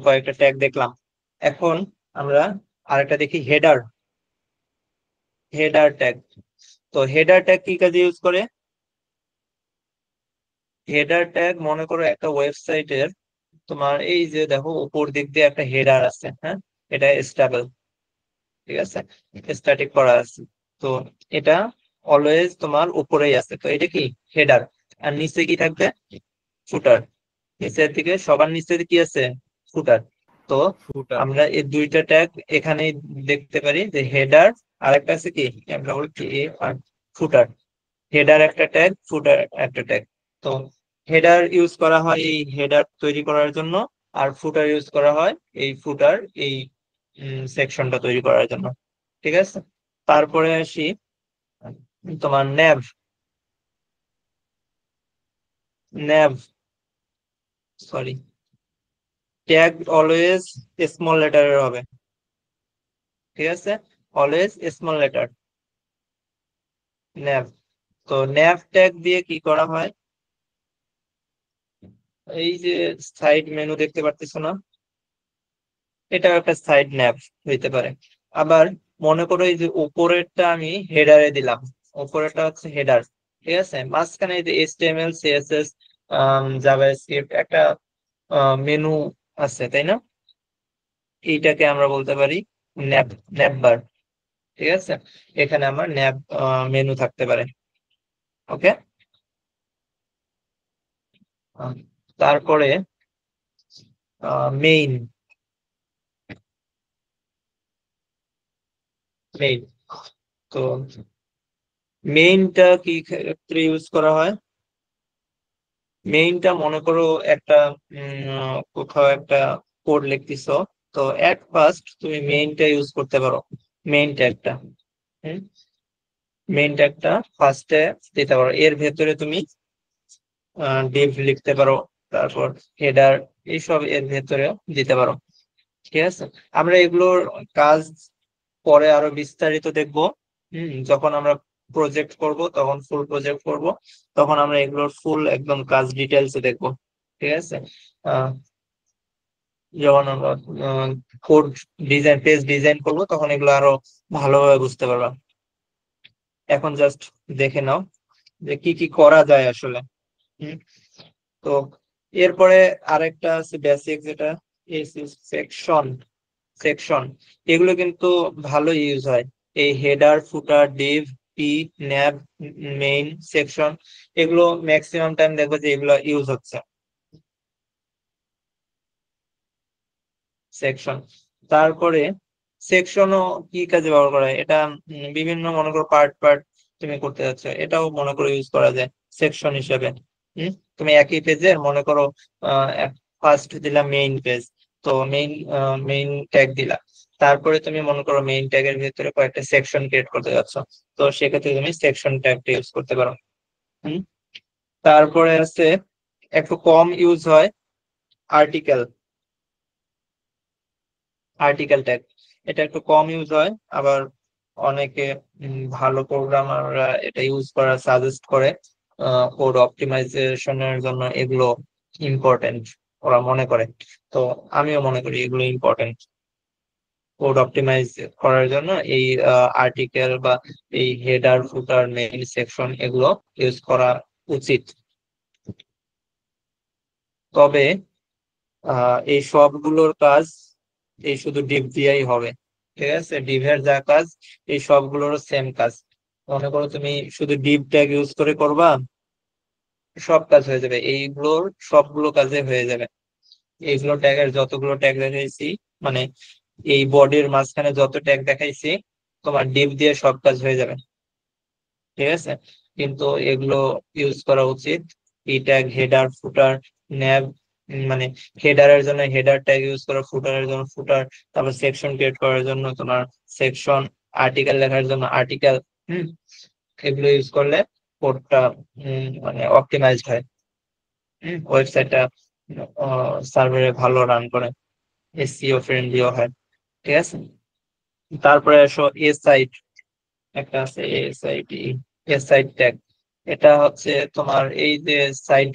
কয়েকটা ট্যাগ দেখলাম। এখন আমরা আরেকটা দেখি, হেডার। হেডার ট্যাগ, তো হেডার ট্যাগ কি কাজে ইউজ করে? হেডার ট্যাগ মনে করো একটা ওয়েবসাইটের তোমার এই যে দেখো উপর দিক দিয়ে একটা হেডার আছে, হ্যাঁ, এটা স্টেবল, ঠিক আছে, স্ট্যাটিক করা আছে। তো এটা অলওয়েজ তোমার উপরেই আছে, তো এটা কি হেডার। আর নিচে কি থাকবে, ফুটার। নিচের দিকে সবার নিচে কি আছে, ফুটার। তো ফুটার। আমরা এই দুইটা ট্যাগ এখানেই দেখতে পারি যে হেডার আর একটা আছে কি, আমরা বলি কি ফুটার। হেডার একটা ট্যাগ, ফুটার একটা ট্যাগ। তো হেডার ইউজ করা হয় এই হেডার তৈরি করার জন্য, আর ফুটার ইউজ করা হয় এই ফুটার এই সেকশনটা তৈরি করার জন্য, ঠিক আছে। তারপরে আসি তোমার nav. Nav, sorry, tag always small লেটারের হবে, ঠিক আছে, অলওয়েজ স্মল লেটার ন্যাভ। তো ন্যাভ ট্যাগ দিয়ে কি করা হয়, এই যে সাইড মেনু দেখতে পারতেছো না, এটা একটা সাইড ন্যাভ হইতে পারে। আবার মনে করো এই যে উপরেরটা আমি হেডারে দিলাম, উপরেরটা হচ্ছে হেডার, ঠিক আছে, মাঝখানে এই যে HTML CSS জাভাস্ক্রিপ্ট একটা মেনু আছে, তাই না, এইটাকে আমরা বলতে পারি ন্যাব, ন্যাব বার, ঠিক আছে। এখানে আমার ন্যাব মেনু থাকতে পারে, ওকে। তারপরে মেইন, মেইন। তো মেইনটা কি ক্ষেত্রে ইউজ করা হয়, মেইনটা মনে করো একটা কোথাও একটা কোড লিখতেছো, তো এট ফার্স্ট তুমি মেইনটা ইউজ করতে পারো, মেইন ট্যাগটা, মেইন ট্যাগটা ফার্স্টে দিতে পারো। এর ভেতরে তুমি ডিভ লিখতে পারো, তারপর হেডার, এইসব এর ভেতরেও দিতে পারো, ঠিক আছে। আমরা এগুলোর কাজ পরে আরো বিস্তারিত দেখবো, যখন আমরা প্রজেক্ট করব, তখন ফুল প্রজেক্ট করব, তখন আমরা এগুলোর ফুল একদম কাজ ডিটেলসে দেখবো, ঠিক আছে। আহ যখন আমরা কোড ডিজাইন, পেজ ডিজাইন করবো, তখন এগুলো আরো ভালোভাবে বুঝতে পারবা। এখন জাস্ট দেখে নাও যে কি কি করা যায় আসলে। হুম, তো এরপরে আরেকটা আছে বেসিক, যেটা সেকশন। সেকশন এগুলো কিন্তু ভালো ইউজ হয়, এই হেডার, ফুটার, ডিভ, পি, ন্যাব, মেইন, সেকশন, এগুলো ম্যাক্সিমাম টাইম দেখবো যে এগুলো ইউজ হচ্ছে, সেকশন। তারপরে সেকশনও কি কাজে ব্যবহার করা হয়, এটা বিভিন্ন মনে করো পার্ট পার্ট তুমি করতে যাচ্ছ, এটাও মনে করো ইউজ করা যায় সেকশন হিসেবে। তুমি একই পেজের মনে করো ফার্স্ট দিলা মেইন পেজ, তো মেইন ট্যাগ দিলা, তারপরে তুমি মনে করো মেইন ট্যাগের ভিতরে কয়েকটা সেকশন ক্রিয়েট করতে যাচ্ছ, তো সেক্ষেত্রে তুমি সেকশন ট্যাগটা ইউজ করতে পারো। হুম, তারপরে আছে একটু কম ইউজ হয় আর্টিকেল, আর্টিকেল ট্যাগ, এটা একটু কম ইউজ হয়। আবার অনেকে ভালো প্রোগ্রামাররা এটা ইউজ করা সাজেস্ট করে, কোড অপটিমাইজেশনের জন্য এগুলো ইম্পর্টেন্ট ওরা মনে করে। তো আমিও মনে করি এগুলো ইম্পর্টেন্ট, কোড অপটিমাইজ করার জন্য এই আর্টিকেল বা এই হেডার, ফুটার, মেইন, সেকশন এগুলো ইউজ করা উচিত। তবে এই সবগুলোর কাজ এই শুধু ডিভ দিয়েই হবে, ঠিক আছে, ডিভের যা কাজ এই সবগুলোরও সেম কাজ। মনে করো তুমি শুধু ডিভ ট্যাগ ইউজ করে করবা, সব কাজ হয়ে যাবে, এইগুলোর সবগুলো কাজে হয়ে যাবে। এইগুলো ট্যাগের যতগুলো ট্যাগ দেখাইছি, মানে এই বডির মাঝখানে যত ট্যাগ দেখাইছি, তোমার ডিভ দিয়ে সব কাজ হয়ে যাবে, ঠিক আছে। কিন্তু এগুলো ইউজ করা উচিত, এই ট্যাগ, হেডার, ফুটার, ন্যাব, মানে হেডারের জন্য হেডার ট্যাগ ইউজ করো, ফুটারের জন্য ফুটার, তারপর সেকশন ক্রিয়েট করার জন্য তোমার সেকশন, আর্টিকেল লেখার জন্য আর্টিকেল। হুম, এগুলো ইউজ করলে কোডটা মানে অপটিমাইজড হয়, ওয়েবসাইটটা সার্ভারে ভালো রান করে, এসইও ফ্রেন্ডলিও হয়, ঠিক আছে। তারপরে আসো এ সাইট, একটা আছে এসআইটি, এসআইট ট্যাগ। এটা হচ্ছে তোমার এই যে সাইট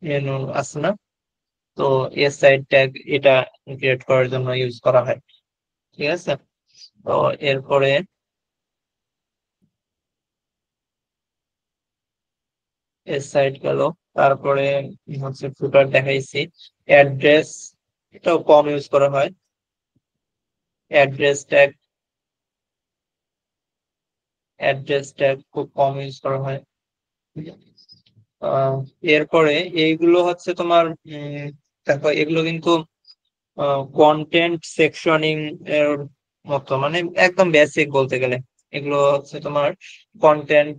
মেনু আছে না, তো এসআইট ট্যাগ এটা ক্রিয়েট করার জন্য ইউজ করা হয়, ঠিক আছে। তো এরপরে এর সাইড গেল। তারপরে হচ্ছে ফুটার দেখাইছি। অ্যাড্রেস এটাও কম ইউজ করা হয়। অ্যাড্রেস ট্যাগ খুব কম ইউজ করা হয়। আহ, এরপরে এইগুলো হচ্ছে তোমার দেখো এগুলো কিন্তু কন্টেন্ট সেকশনিং এর মতো, মানে একদম বেসিক বলতে গেলে। এগুলো হচ্ছে তোমার কন্টেন্ট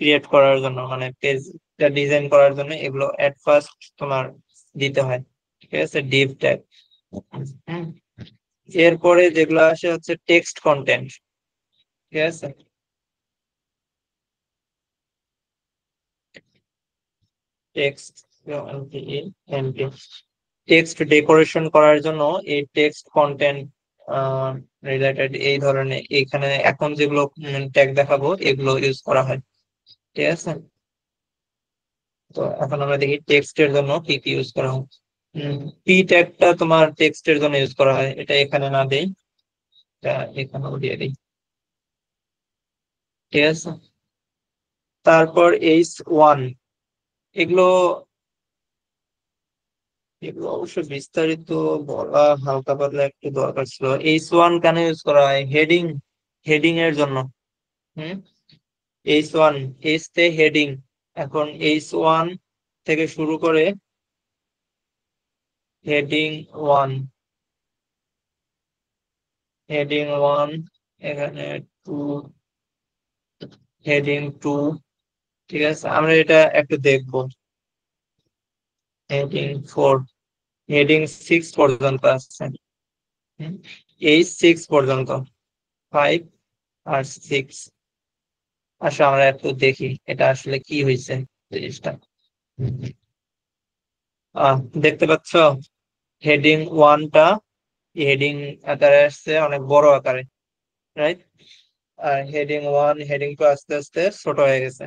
ক্রিয়েট করার জন্য, মানে পেজটা ডিজাইন করার জন্য এগুলো এট ফার্স্ট তোমার দিতে হয়। ঠিক আছে, ডিভ ট্যাগ। এরপরে যেগুলো আসে হচ্ছে টেক্সট কন্টেন্ট। ঠিক আছে, টেক্সট টেক্সট ডেকোরেশন করার জন্য এই টেক্সট কন্টেন্ট রিলেটেড এই ধরনের এখানে এখন যেগুলো ট্যাগ দেখাবো এগুলো ইউজ করা হয়। ঠিক আছে, তো এখন আমরা দেখি টেক্সটের জন্য কি কি ইউজ করা হয়। পি ট্যাগটা তোমার টেক্সটের জন্য ইউজ করা হয়, এটা এখানে না দেই, এটা এখানেও দিয়ে দিই। ঠিক আছে, তারপর H1, এগুলো এগুলো অবশ্য বিস্তারিত বলা হালকা পাতলা একটু দরকার ছিল। H1 কেন ইউজ করা হয়? হেডিং, হেডিং এর জন্য। হুম, H1, এইচ তে হেডিং। এখন H1 থেকে শুরু করে হেডিং 1, হেডিং 1, এখানে 2, হেডিং 2। ঠিক আছে, আমরা এটা একটু দেখবো। হেডিং 4, হেডিং 6 পর্যন্ত আছে। H6 পর্যন্ত, 5 আর 6। আসলে আমরা একটু দেখি এটা আসলে কি হয়েছে জিনিসটা। দেখতে পাচ্ছ হেডিং 1টা হেডিং আকারে আসছে অনেক বড় আকারে, রাইট? আর হেডিং 1 হেডিং 2 আস্তে আস্তে ছোট হয়ে গেছে।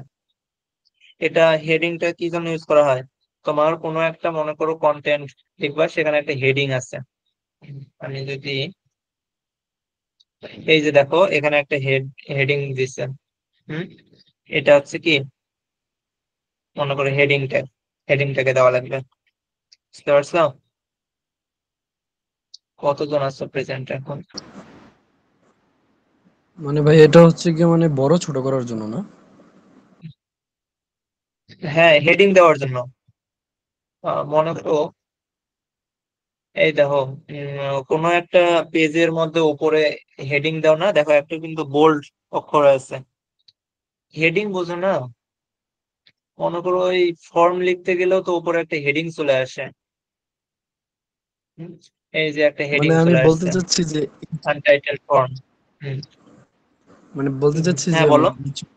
এটা হেডিংটা কি জন্য ইউজ করা হয়? তোমার কোনো একটা মনে করো কন্টেন্ট লিখবা, সেখানে একটা হেডিং আছে। আমি যদি এই যে দেখো এখানে একটা হেডিং দিচ্ছে। হুম, এটা হচ্ছে কি, মনে করো হেডিংটাকে দেওয়া লাগবে। বুঝতে পারছো? কতজন আছো প্রেজেন্ট এখন? মানে ভাই এটা হচ্ছে কি মানে বড় ছোট করার জন্য না? হ্যাঁ, হেডিং দেওয়ার জন্য। মনে করো এই দেখো কোনো একটা পেজের মধ্যে উপরে হেডিং দাও না, দেখো একটা কিন্তু বোল্ড অক্ষর আছে। হেডিং বোঝো না? মনে করো ওই ফর্ম লিখতে গেলেও তো উপরে একটা হেডিং চলে আসে। হুম, এই যে একটা হেডিং মানে আমি চলে বলতে আসছে, চাচ্ছি যে আনটাইটেল ফর্ম। মানে বলতে চাচ্ছি যে হ্যাঁ বলো।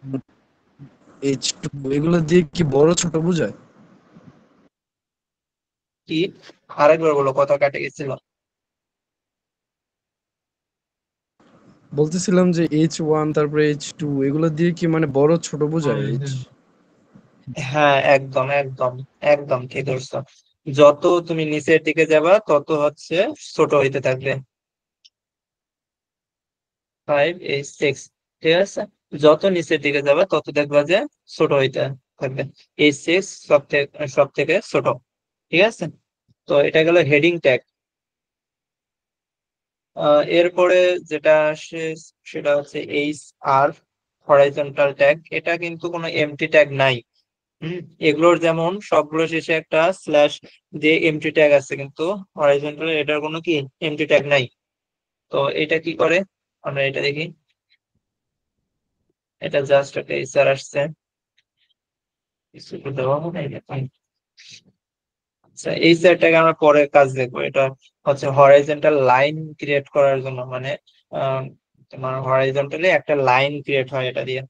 মানে H2 এগুলো দিয়ে কি বড় ছোট বোঝায়? কি, আরেকবার বলো, কথা কাটে গেছিল। বলতেছিলাম যে H1 তারপরে H2 এগুলো দিয়ে কি মানে বড় ছোট বোঝায় হুম H? হুম, হ্যাঁ একদম একদম একদম ঠিক ধরছো। যত তুমি নিচের দিকে যাবা তত হচ্ছে ছোট হইতে থাকবে। 5 8 6। ঠিক আছে, যত নিচের দিকে যাবে তত দেখবা যে ছোট হইতে থাকবে। H6 সব থেকে ছোট। ঠিক আছে, তো এটা গেল হেডিং ট্যাগ। এরপরে যেটা আসে সেটা হচ্ছে HR, হরাইজন্টাল ট্যাগ। এটা কিন্তু কোনো এমটি ট্যাগ নাই। হম, এগুলোর যেমন সবগুলো শেষে একটা স্ল্যাশ দিয়ে এমটি ট্যাগ আছে, কিন্তু হরাইজন্টাল এটার কোনো কি এমটি ট্যাগ নাই। তো এটা কি করে আমরা এটা দেখি। এটা জাস্ট একটা এসআর আসছে, কিছু তো দেওয়া হয় নাই এখন। আচ্ছা, এই সেটটাকে আমরা পরে কাজ দেখবো। এটা হচ্ছে হরাইজন্টাল লাইন ক্রিয়েট করার জন্য, মানে আহ, তোমার হরাইজন্টালি একটা লাইন ক্রিয়েট হয় এটা দিয়ে।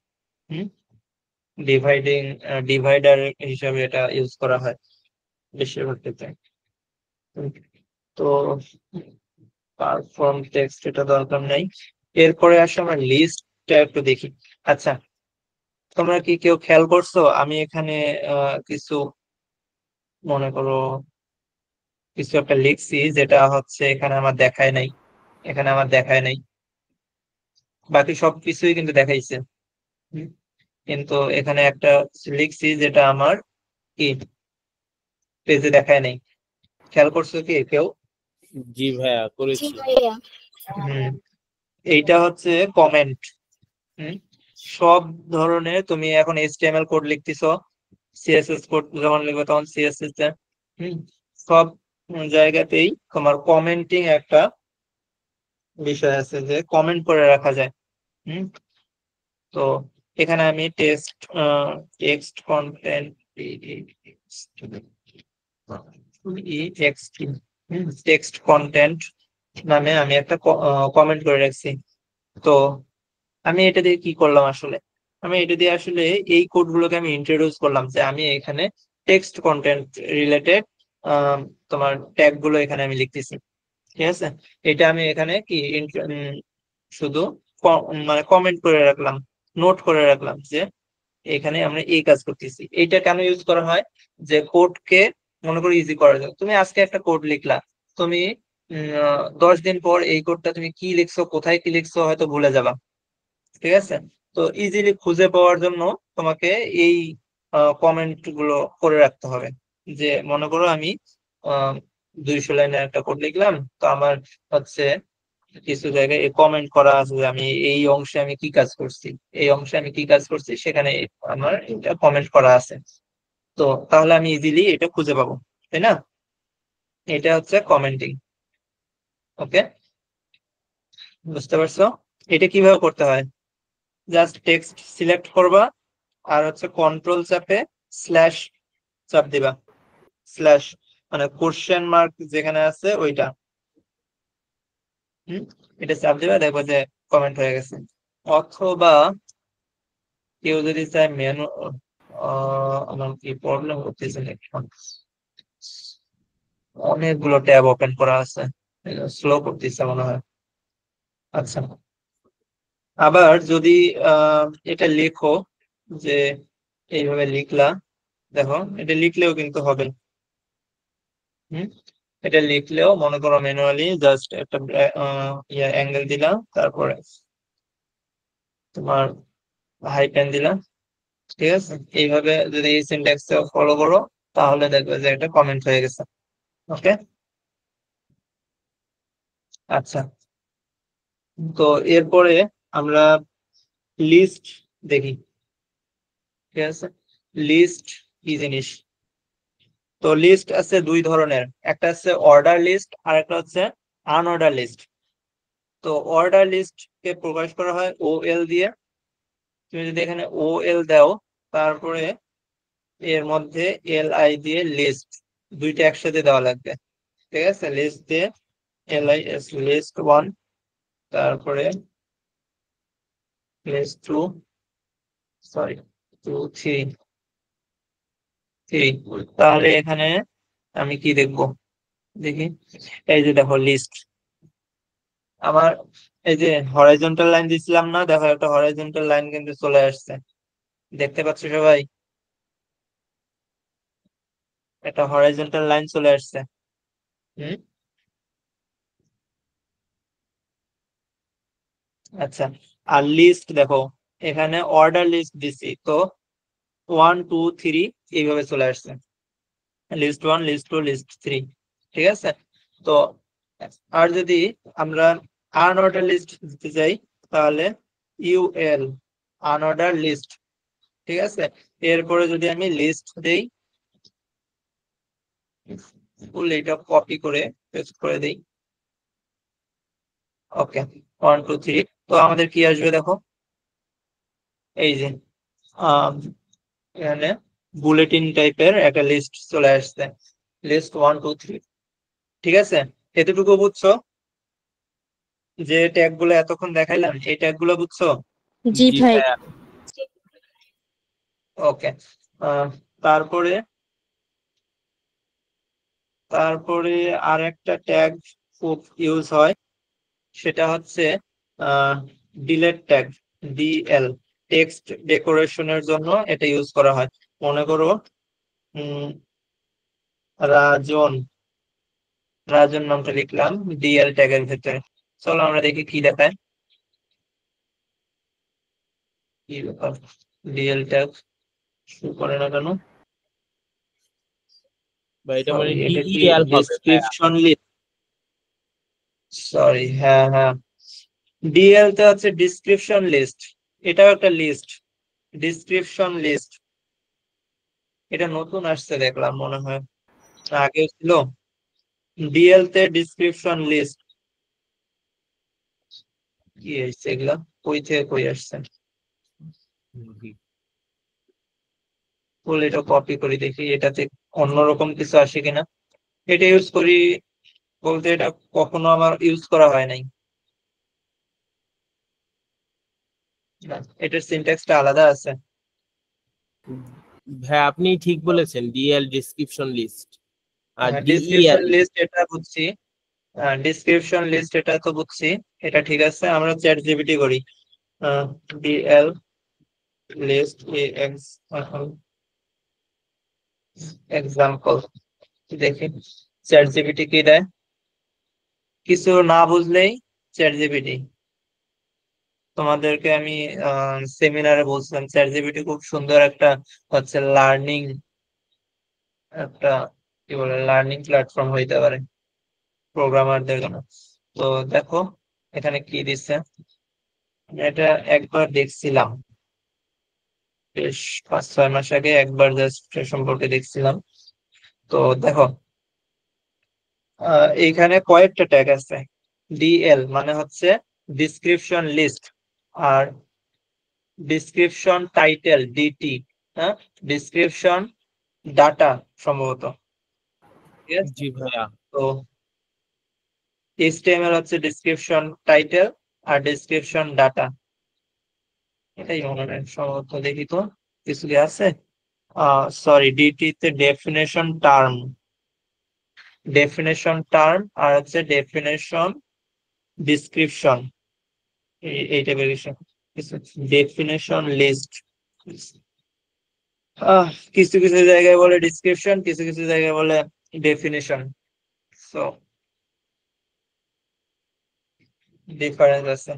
হুম, ডিভাইডিং ডিভাইডার হিসাবে এটা ইউজ করা হয় বেশিরভাগ ক্ষেত্রে। হুম, তো পারফর্ম টেক্সট এটা দরকার নাই। এরপরে আসে আমরা লিস্টটা একটু দেখি। আচ্ছা, তোমরা কি কেউ খেয়াল করছো আমি এখানে কিছু মনে করো কিছু একটা লিখছি যেটা হচ্ছে এখানে আমার দেখায় নাই, বাকি সবকিছুই কিন্তু দেখাইছে। হুম, কিন্তু এখানে একটা লিখছি যেটা আমার কি পেজে দেখায় নাই। খেয়াল করছো কি কেউ? জি ভাইয়া জি করেছি। ভাইয়া। হুম, এইটা হচ্ছে কমেন্ট। সব ধরনের তুমি এখন HTML কোড লিখতেছো, সিএসএস কোড যখন লিখবে তখন সিএসএস এ সব জায়গাতেই তোমার কমেন্টিং একটা বিষয় আছে, যে কমেন্ট করে রাখা যায়। হুম তো এখানে আমি টেক্সট কন্টেন্ট টেক্সট কন্টেন্ট নামে আমি একটা কমেন্ট করে রাখছি। তো আমি এটা দিয়ে কি করলাম আসলে, আমি এটা দিয়ে আসলে এই কোড গুলোকে আমি ইন্ট্রোডিউস করলাম যে আমি এখানে টেক্সট কন্টেন্ট রিলেটেড তোমার ট্যাগ গুলো এখানে আমি লিখতেছি। ঠিক আছে, এটা আমি এখানে কি শুধু মানে কমেন্ট করে রাখলাম, নোট করে রাখলাম যে এখানে আমরা এই কাজ করতেছি। এইটা কেন ইউজ করা হয়, যে কোডকে মনে করো ইজি করার জন্য। তুমি আজকে একটা কোড লিখলা, তুমি 10 দিন পর এই কোডটা তুমি কি লিখছো, কোথায় কি লিখছো হয়তো ভুলে যাবা। ঠিক আছে, তো ইজিলি খুঁজে পাওয়ার জন্য তোমাকে এই কমেন্ট গুলো করে রাখতে হবে। যে মনে করো আমি 200 লাইনের একটা কোড লিখলাম, তো আমার হচ্ছে কিছু জায়গায় কমেন্ট করা আছে যে আমি এই অংশে আমি কি কাজ করছি, এই অংশে আমি কি কাজ করছি, সেখানে আমার এটা কমেন্ট করা আছে। তো তাহলে আমি ইজিলি এটা খুঁজে পাবো, তাই না? এটা হচ্ছে কমেন্টিং। ওকে, বুঝতে পারছো? এটা কিভাবে করতে হয়? জাস্ট টেক্সট সিলেক্ট করবা, আর হচ্ছে কন্ট্রোল চাপে স্ল্যাশ চাপ দিবা। স্ল্যাশ মানে কোশ্চেন মার্ক যেখানে আছে ওইটা, এটা চাপ দিবা, দেখবো যে কমেন্ট হয়ে গেছে। অথবা কেউ যদি চায় মেনু, আমার কি প্রবলেম হচ্ছে এখন, অনেকগুলো ট্যাব ওপেন করা আছে, স্লো করতেছে মনে হয়। আচ্ছা, আবার যদি এটা লেখো যে এইভাবে লিখলা, দেখো এটা লিখলেও কিন্তু হবে। হুম এটা লিখলেও মনে করো ম্যানুয়ালি জাস্ট একটা অ্যাঙ্গেল দিলাম, তারপরে তোমার হাইপেন দিলাম। ঠিক আছে, এইভাবে যদি এই সিনট্যাক্স ফলো করো তাহলে দেখবে যে এটা কমেন্ট হয়ে গেছে। ওকে, আচ্ছা, তো এরপরে আমরা লিস্ট দেখি। ঠিক আছে, লিস্ট কি জিনিস? তো লিস্ট আছে দুই ধরনের, একটা আছে অর্ডার লিস্ট আর একটা হচ্ছে আনঅর্ডার লিস্ট। তো অর্ডার লিস্ট কে প্রকাশ করা হয় OL দিয়ে। তুমি যদি এখানে OL দাও, তারপরে এর মধ্যে LI দিয়ে লিস্ট, দুইটা একসাথে দেওয়া লাগবে। ঠিক আছে, লিস্ট দিয়ে LIS, লিস্ট 1, তারপরে লিস্ট 2, সরি 2 3 3। তাহলে এখানে আমি কি দেখবো, দেখি। এই যে দেখো লিস্ট আমার, এই যে হরাইজন্টাল লাইন দিছিলাম না, দেখো একটা হরাইজন্টাল লাইন কিন্তু চলে আসছে, দেখতে পাচ্ছ সবাই? একটা হরাইজন্টাল লাইন চলে আসছে। হুম আচ্ছা, আর লিস্ট দেখো, এখানে অর্ডার লিস্ট দিছি, তো 1 2 3 এইভাবে চলে আসছে, লিস্ট 1, লিস্ট 2, লিস্ট 3। ঠিক আছে, তো আর যদি আমরা আনঅর্ডার লিস্ট দিতে চাই, তাহলে UL, আনঅর্ডার লিস্ট। ঠিক আছে, এরপরে যদি আমি লিস্ট দেই, এটা কপি করে পেস্ট করে দেই। ওকে, 1 2 3, তো আমাদের কি আসবে দেখো, এই যে এখানে বুলেটিন টাইপের একটা লিস্ট চলে আসছে, লিস্ট 1 2 3। ঠিক আছে, এতটুকু বুঝছো? যে ট্যাগ গুলো এতক্ষণ দেখাইলাম, এই ট্যাগ গুলো বুঝছো? জি জি ভাই। ভাইয়া। ওকে, তারপরে তারপরে আর একটা ট্যাগ খুব ইউজ হয়, সেটা হচ্ছে ডিলেট ট্যাগ, DL, টেক্সট ডেকোরেশনের জন্য এটা ইউজ করা হয়। মনে করো উম রাজন, রাজন নামটা লিখলাম DL ট্যাগের ভেতরে। চলো আমরা দেখি কি দেখায়, কি ব্যাপার। ডিএল ট্যাগ শো করে না কেন? বা এটা মানে সরি, এটা কি ডিইএল হবে ভাইয়া। Description list? সরি, হ্যাঁ হ্যাঁ, ডিএল তে হচ্ছে ডিসক্রিপশন লিস্ট, এটাও একটা লিস্ট, ডিসক্রিপশন লিস্ট। এটা নতুন আসছে দেখলাম মনে হয়, আগে ছিল। ডিএল তে ডিসক্রিপশন লিস্ট কি হয়েছে এগুলা, কই থেকে কই আসছে? বলে এটা কপি করি দেখি এটাতে অন্যরকম কিছু আসে কিনা। এটা ইউজ করি বলতে এটা কখনো আমার ইউজ করা হয় নাই। না, এটার সিনট্যাক্সটা আলাদা আছে। ভাইয়া আপনি ঠিক বলেছেন, ডিএল ডিসক্রিপশন লিস্ট আর ডিসক্রিপশন ডিইএল। লিস্ট এটা বুঝছি, ডিসক্রিপশন লিস্ট এটা তো বুঝছি, এটা ঠিক আছে। আমরা চ্যাট জিপিটি করি ডিএল লিস্ট এক্সাম্পল, দেখি চ্যাট জিপিটি কি দেয়। কিছু না বুঝলেই চ্যাট জিপিটি, তোমাদেরকে আমি সেমিনারে বলছিলাম চ্যাট জিপিটি খুব সুন্দর একটা হচ্ছে লার্নিং, একটা কি বলে লার্নিং প্ল্যাটফর্ম হইতে পারে প্রোগ্রামারদের জন্য। তো দেখো এখানে কি দিচ্ছে, এটা একবার দেখছিলাম বেশ 5-6 মাস আগে, একবার জাস্ট সম্পর্কে দেখছিলাম। তো দেখো এইখানে কয়েকটা ট্যাগ আছে। ডিএল মানে হচ্ছে ডিসক্রিপশন লিস্ট, আর ডিসক্রিপশন টাইটেল ডিটি, হ্যাঁ, ডিসক্রিপশন ডাটা সম্ভবত, ঠিক আছে? জি ভাইয়া। তো এইচটিএমএল হচ্ছে ডিসক্রিপশন টাইটেল আর ডিসক্রিপশন ডাটা, এটাই মনে হয় সম্ভবত। দেখি তো কিছু কি আছে। সরি, ডিটি তে ডেফিনেশন টার্ম, ডেফিনেশন টার্ম আর হচ্ছে ডেফিনেশন ডিসক্রিপশন, এই টাইপের কিছু ডেফিনেশন লিস্ট। কিছু কিছু জায়গায় বলে ডিসক্রিপশন, কিছু কিছু জায়গায় বলে ডেফিনেশন, সো ডিফারেন্স আছে,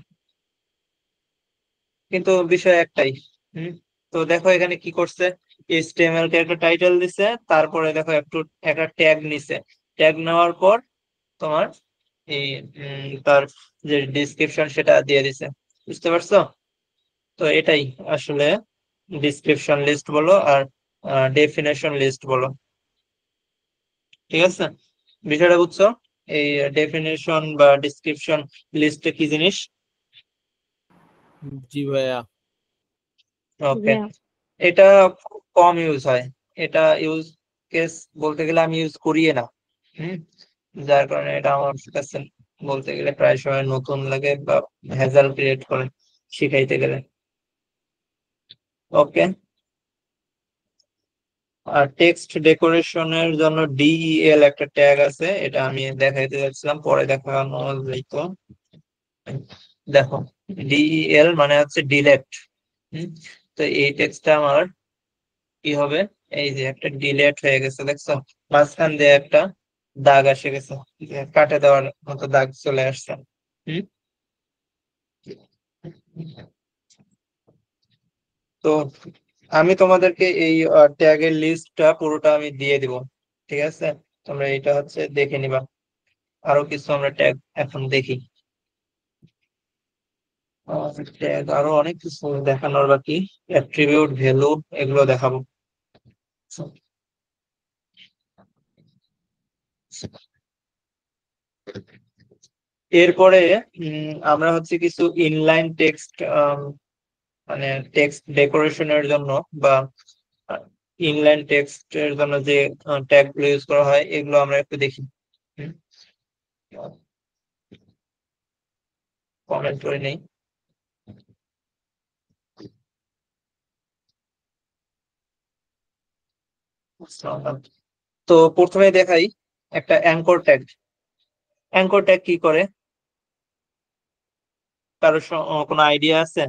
কিন্তু বিষয় একটাই। হুম, তো দেখো এখানে কি করছে, এইচটিএমএল কে একটা টাইটেল দিছে, তারপরে দেখো একটু একটা ট্যাগ নিছে, ট্যাগ নেওয়ার পর তোমার এই তার যে ডিসক্রিপশন সেটা দিয়ে দিছে, বুঝতে পারছো? তো এটাই আসলে ডিসক্রিপশন লিস্ট বলো আর ডেফিনেশন লিস্ট বলো, ঠিক আছে? বিষয়টা বুঝছো? এই ডেফিনেশন বা ডিসক্রিপশন লিস্টে কি জিনিস? জি ভাইয়া। ওকে, এটা খুব কম ইউজ হয়, এটা ইউজ কেস বলতে গেলে আমি ইউজ করিয়ে না। হুম, যার কারণে এটা আমার কাছে বলতে গেলে প্রায় সময় নতুন লাগে বা হ্যাজাল ক্রিয়েট করে শিখাইতে গেলে। ওকে, আর টেক্সট ডেকোরেশনের জন্য ডিইএল একটা ট্যাগ আছে, এটা আমি দেখাইতে যাচ্ছিলাম, পরে দেখানো যাইতো। দেখো ডিইএল মানে হচ্ছে ডিলেট। তো এই টেক্সটটা আমার কি হবে, এই যে একটা ডিলেট হয়ে গেছে, দেখছো মাঝখান দিয়ে একটা দাগ এসে গেছে, যে কাটে দেওয়ার মতো দাগ চলে আসছে। হুম, তো আমি তোমাদেরকে এই ট্যাগের লিস্টটা পুরোটা আমি দিয়ে দিব, ঠিক আছে? তোমরা এটা হচ্ছে দেখে নিবা। আরো কিছু আমরা ট্যাগ এখন দেখি, ট্যাগ আরো অনেক কিছু দেখানোর বাকি, অ্যাট্রিবিউট ভ্যালু এগুলো দেখাবো। এরপরে আমরা হচ্ছে কিছু ইনলাইন টেক্সট, মানে টেক্সট ডেকোরেশনের জন্য বা ইনলাইন টেক্সটের জন্য যে ট্যাগ গুলো ইউজ করা হয় এগুলো আমরা একটু দেখি। কমেন্ট করে নেই। তো প্রথমে দেখাই একটা অ্যাঙ্কর ট্যাগ। অ্যাঙ্কর ট্যাগ কি করে, কারো কোনো আইডিয়া আছে?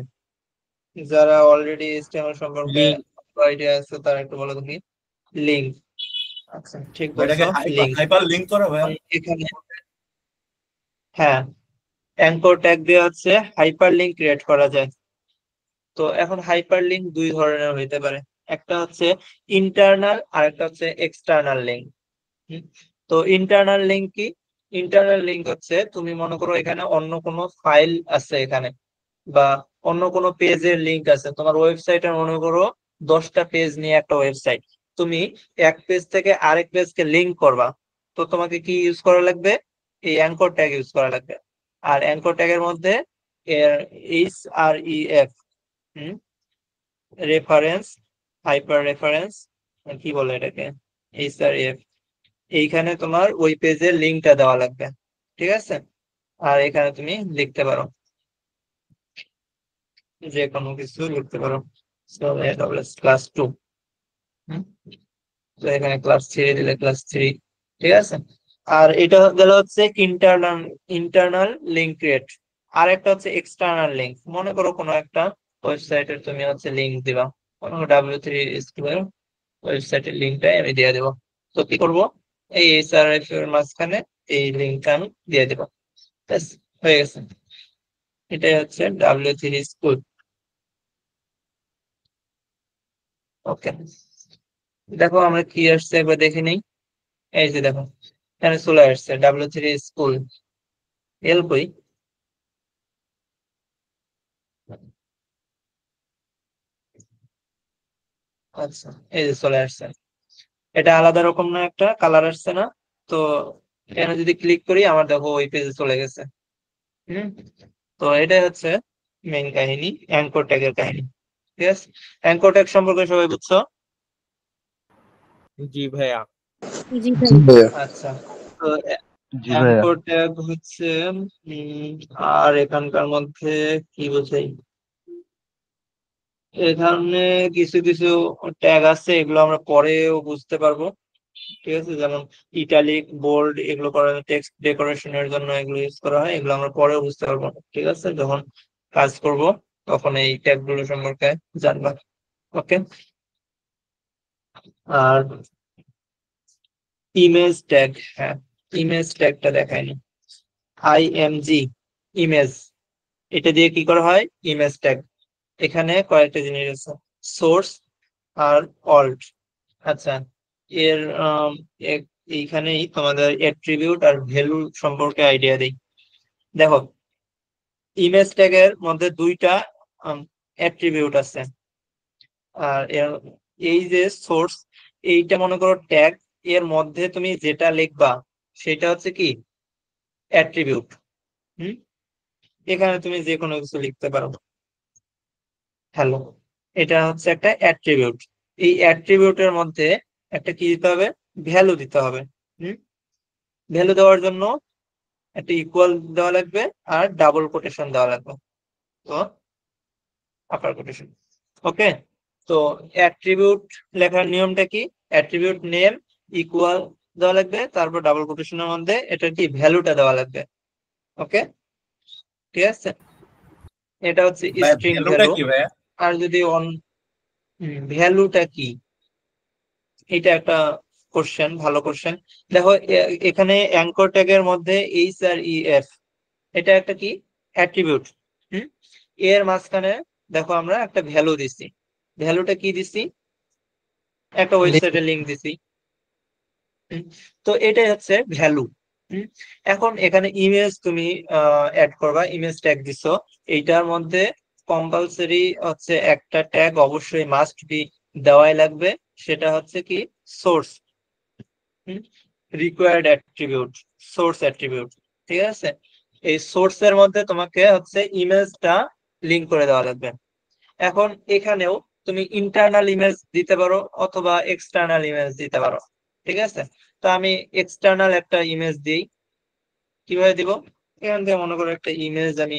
যারা অলরেডি HTML সম্পর্কে লিঙ্ক। আইডিয়া আছে তারা একটু বলো দেখি। লিঙ্ক, আচ্ছা ঠিক এটাকে বলছো, লিঙ্ক। হাইপার লিংক করা ভাইয়া? এখানে হ্যাঁ, অ্যাঙ্কর ট্যাগ দিয়ে হচ্ছে হাইপার লিঙ্ক ক্রিয়েট করা যায়। তো এখন হাইপার লিঙ্ক দুই ধরনের হইতে পারে, একটা হচ্ছে ইন্টারনাল আর একটা হচ্ছে এক্সটার্নাল লিঙ্ক। তো ইন্টারনাল লিঙ্ক কি? ইন্টারনাল লিঙ্ক হচ্ছে তুমি মনে করো এখানে অন্য কোনো ফাইল আছে এখানে, বা অন্য কোনো পেজের লিঙ্ক আছে, তোমার ওয়েবসাইটে মনে করো 10টা পেজ নিয়ে একটা ওয়েবসাইট, তুমি এক পেজ থেকে আরেক পেজকে লিঙ্ক করবা, তো তোমাকে কি ইউজ করা লাগবে? এই অ্যাঙ্কর ট্যাগ ইউজ করা লাগবে। আর অ্যাঙ্কর ট্যাগের মধ্যে HREF, রেফারেন্স, হাইপার রেফারেন্স, কি বলে এটাকে, HREF, এইখানে তোমার ওই পেজের লিঙ্কটা দেওয়া লাগবে, ঠিক আছে? আর এখানে তুমি লিখতে পারো, যে কোনো কিছু লিখতে পারো, ক্লাস 2, তো এখানে ক্লাস 3 দিলে ক্লাস 3, ঠিক আছে? আর এটা গেল হচ্ছে ইন্টারনাল লিঙ্ক ক্রিয়েট। আর একটা হচ্ছে এক্সটার্নাল লিঙ্ক, মনে করো কোনো একটা ওয়েবসাইটের তুমি হচ্ছে লিঙ্ক দিবা, W3 স্কুলের ওয়েবসাইটের লিঙ্কটাই আমি দিয়ে দেবো। তো কি করবো, এই HRF এর মাঝখানে এই লিঙ্কটা আমি দিয়ে দেবো, ব্যাস হয়ে গেছে। এটাই হচ্ছে W3 স্কুল। ওকে, দেখো আমরা কি আসছে একবার দেখে নিই। এই যে দেখো এখানে চলে আসছে W3 স্কুল, এল কই? আচ্ছা, এই যে চলে আসছে। এটা আলাদা রকম না, একটা কালার আসছে না? তো এখানে যদি ক্লিক করি আমার দেখো ওই পেজে চলে গেছে। হম তো এটাই হচ্ছে মেইন কাহিনী, অ্যাঙ্কর ট্যাগের কাহিনী, ঠিক আছে? অ্যাঙ্কর ট্যাগ সম্পর্কে সবাই বুঝছো? জি ভাইয়া। জি জি ভাই। ভাইয়া। আচ্ছা, তো জি ভাইয়া। অ্যাঙ্কর ট্যাগ হচ্ছে আর এখানকার মধ্যে কি বোঝাই, এখানে কিছু কিছু ট্যাগ আছে, এগুলো আমরা পরেও বুঝতে পারবো, ঠিক আছে? যেমন ইটালিক, বোল্ড, এগুলো করা টেক্সট ডেকোরেশনের জন্য এগুলো ইউজ করা হয়, এগুলো আমরা পরেও বুঝতে পারবো, ঠিক আছে? যখন কাজ করব তখন এই ট্যাগ গুলো সম্পর্কে জানবা। ওকে, আর ইমেজ ট্যাগ, হ্যাঁ ইমেজ ট্যাগটা দেখায়নি, IMG, ইমেজ, এটা দিয়ে কি করা হয়? Image tag. এখানে কয়েকটা জিনিস আছে, সোর্স আর অল্ট। আচ্ছা, এর এইখানেই তোমাদের অ্যাট্রিবিউট আর ভ্যালু সম্পর্কে আইডিয়া দিই। দেখো, ইমেজ ট্যাগের মধ্যে দুইটা অ্যাট্রিবিউট আছে, আর এই যে সোর্স, এইটা মনে করো ট্যাগ, এর মধ্যে তুমি যেটা লিখবা সেটা হচ্ছে কি অ্যাট্রিবিউট। হুম এখানে তুমি যে কোনো কিছু লিখতে পারো, হ্যালো, এটা হচ্ছে একটা অ্যাট্রিবিউট। এই অ্যাট্রিবিউটের মধ্যে একটা কি দিতে হবে? ভ্যালু দিতে হবে। ভ্যালু দেওয়ার জন্য একটা ইকুয়াল দেওয়া লাগবে আর ডাবল কোটেশন দেওয়া লাগবে, তো আপার কোটেশন। ওকে, তো অ্যাট্রিবিউট লেখার নিয়মটা কি? অ্যাট্রিবিউট নেম ইকুয়াল দেওয়া লাগবে, তারপর ডাবল কোটেশনের মধ্যে এটা কি ভ্যালুটা দেওয়া লাগবে। ওকে, ঠিক আছে? এটা হচ্ছে স্ট্রিং ভ্যালুটা ভ্যালু। কি ভাইয়া? আর যদি ভ্যালুটা কি, এটা একটা কোশ্চেন, ভালো কোশ্চেন। দেখো এখানে অ্যাঙ্কর ট্যাগের মধ্যে HREF, এটা একটা কি অ্যাট্রিবিউট। এর মাঝখানে দেখো আমরা একটা ভ্যালু দিছি, ভ্যালুটা কি দিছি? একটা ওয়েবসাইটের লিংক দিছি। হুম, তো এটাই হচ্ছে ভ্যালু। এখন এখানে ইমেজ তুমি অ্যাড করবা, ইমেজ ট্যাগ দিছো, এইটার মধ্যে কম্পালসরি হচ্ছে একটা ট্যাগ অবশ্যই মাস্ট বি দেওয়াই লাগবে, সেটা হচ্ছে কি source, required attribute, source attribute, ঠিক আছে? এই সোর্সের মধ্যে তোমাকে হচ্ছে ইমেজটা লিংক করে দেওয়া লাগবে। এখন এখানেও তুমি ইন্টারনাল ইমেজ দিতে পারো অথবা এক্সটার্নাল ইমেজ দিতে পারো, ঠিক আছে? তো আমি এক্সটার্নাল একটা ইমেজ দিই, কিভাবে দিব? এখান থেকে মনে করো একটা ইমেজ আমি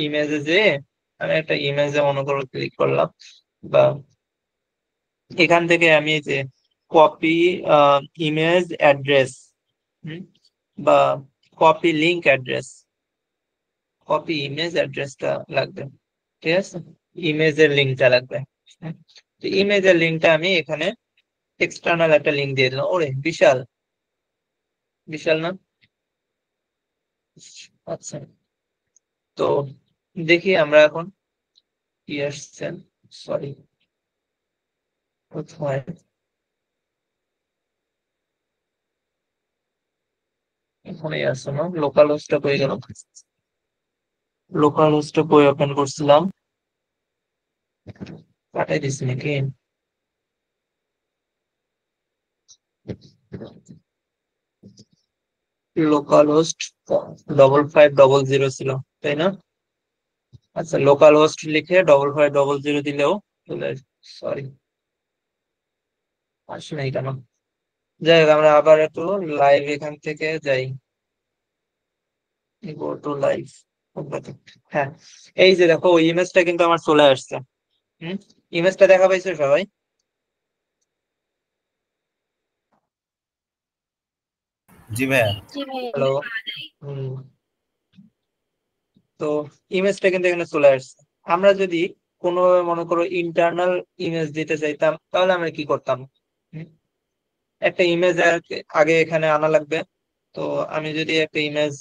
ইমেজে যে আমি একটা ইমেজে মনে করো ক্লিক করলাম, বা এখান থেকে আমি যে কপি ইমেজ অ্যাড্রেস, বা copy link address, copy image অ্যাড্রেসটা লাগবে, ঠিক আছে? ইমেজের লিঙ্কটা লাগবে। হুম, তো ইমেজের লিঙ্কটা আমি এখানে এক্সটার্নাল একটা লিঙ্ক দিয়ে দিলাম। ওরে বিশাল, বিশাল না? আচ্ছা, তো দেখি আমরা এখন কি আসছে, সরি কোথায়, এখানেই আছে না, লোকাল হোস্টটা পেয়ে গেল, লোকাল হোস্টটা বই ওপেন করছিলাম, কাটাই দিছি নাকি, লোকাল হোস্ট 5500 ছিল, তাই না? আচ্ছা, লোকাল হোস্ট লিখে 5500 দিলেও চলে আসবে, সরি আসে নাই কেন, যাই হোক আমরা আবার একটু লাইভ এখান থেকে যাই, গো টু লাইভ। হ্যাঁ, এই যে দেখো ওই ইমেজটা কিন্তু আমার চলে আসছে। ইমেজটা দেখা পাইছো সবাই? জি ভাইয়া। জি ভাইয়া। হ্যালো। হম তো ইমেজটা কিন্তু এখানে চলে আসছে। আমরা যদি কোনোভাবে মনে করো ইন্টারনাল ইমেজ দিতে চাইতাম তাহলে আমরা কি করতাম? হুম, একটা ইমেজ আগে এখানে আনা লাগবে। তো আমি যদি একটা ইমেজ,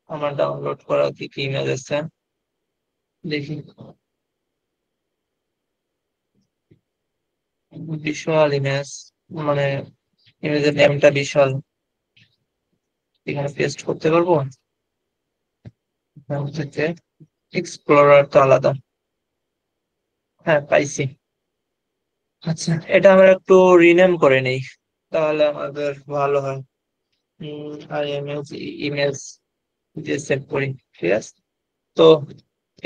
আমার ডাউনলোড করা কি কি ইমেজ আছে দেখি, বিশাল ইমেজ, মানে ইমেজের নেমটা বিশাল, এখানে পেস্ট করতে পারবো, এখান থেকে এক্সপ্লোরার তো আলাদা, হ্যাঁ পাইছি। আচ্ছা, এটা আমরা একটু রিনেম করে নেই তাহলে আমাদের ভালো হয়। আর ইমেজ, ইমেজ দিয়ে সেভ করি, ঠিক আছে। তো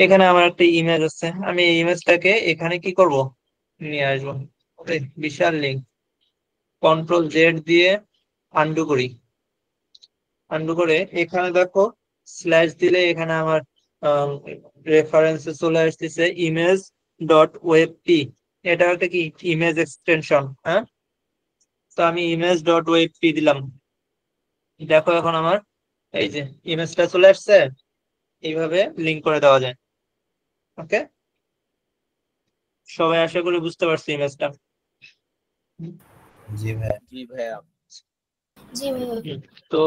এখানে আমার একটা ইমেজ আছে, আমি এই ইমেজটাকে এখানে কি করব, নিয়ে আসবো। ওরে, বিশাল লিঙ্ক, কন্ট্রোল Z দিয়ে আন্ডু করি, আন্ডু করে এখানে দেখো স্ল্যাশ দিলে এখানে আমার রেফারেন্সে চলে আসতেছে ইমেজ ডট ওয়েব পি, এটা একটা কি ইমেজ এক্সটেনশন, হ্যাঁ। তো আমি ইমেজ ডট ওয়েব পি দিলাম, দেখো এখন আমার এই যে ইমেজটা চলে আসছে, এইভাবে লিঙ্ক করে দেওয়া যায়। ওকে, সবাই আশা করি বুঝতে পারছি ইমেজটা। জি ভাইয়া। জি ভাইয়া। জি ভাইয়া। তো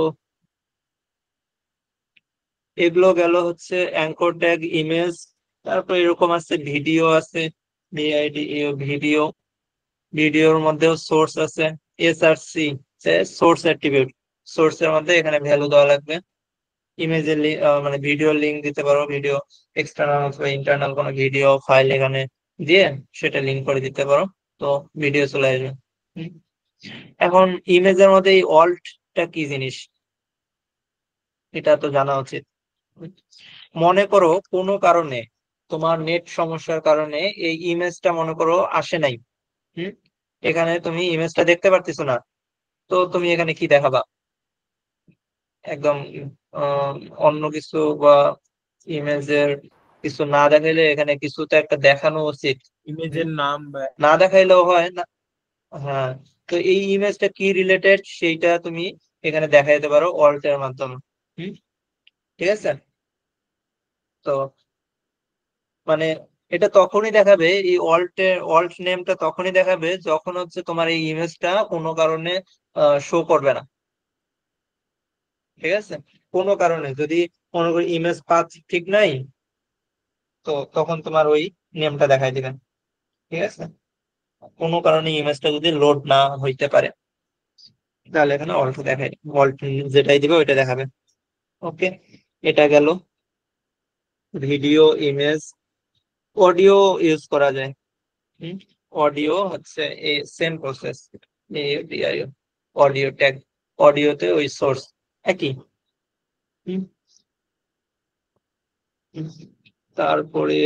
এগুলো গেল হচ্ছে অ্যাঙ্কর ট্যাগ, ইমেজ, তারপর এরকম আছে ভিডিও আছে, ভিআইডি ভিডিও, ভিডিওর মধ্যেও সোর্স আছে, এসআরসি সোর্স অ্যাট্রিবিউট, সোর্সের মধ্যে এখানে ভ্যালু দেওয়া লাগবে। ইমেজের মানে ভিডিও লিংক দিতে পারো, ভিডিও এক্সটার্নাল অথবা ইন্টারনাল কোনো ভিডিও ফাইল এখানে দিয়ে সেটা লিংক করে দিতে পারো, তো ভিডিও চলে আসবে। হুম। এখন ইমেজের মধ্যে এই অল্টটা কি জিনিস এটা তো জানা উচিত। মনে করো কোনো কারণে তোমার নেট সমস্যার কারণে এই ইমেজটা মনে করো আসে নাই, হুম, এখানে তুমি ইমেজটা দেখতে পারতেছো না, তো তুমি এখানে কি দেখাবা? একদম আহ, অন্য কিছু বা ইমেজের কিছু না দেখাইলে এখানে কিছু তো একটা দেখানো উচিত। হুম, ইমেজের নাম না দেখাইলেও হয় না, হ্যাঁ। তো এই ইমেজটা কি রিলেটেড সেইটা তুমি এখানে দেখাইতে পারো অল্টের মাধ্যমে। হুম, ঠিক আছে। তো মানে এটা তখনই দেখাবে, এই অল্ট নেমটা তখনই দেখাবে যখন হচ্ছে তোমার এই ইমেজটা কোনো কারণে শো করবে না, ঠিক আছে। কোনো কারণে যদি মনে করি ইমেজ পাথ ঠিক নাই, তো তখন তোমার ওই নেমটা দেখাই দিবেন, ঠিক আছে। কোনো কারণে ইমেজটা যদি লোড না হইতে পারে তাহলে এখানে অল্ট দেখাই, অল্ট যেটাই দিবে ওইটা দেখাবে। ওকে, এটা গেল ভিডিও, ইমেজ, অডিও ইউজ করা যায়। অডিও হচ্ছে এই সেম প্রসেস, অডিও ট্যাগ, অডিওতে ওই সোর্স একই। হুম, হুম। তারপরে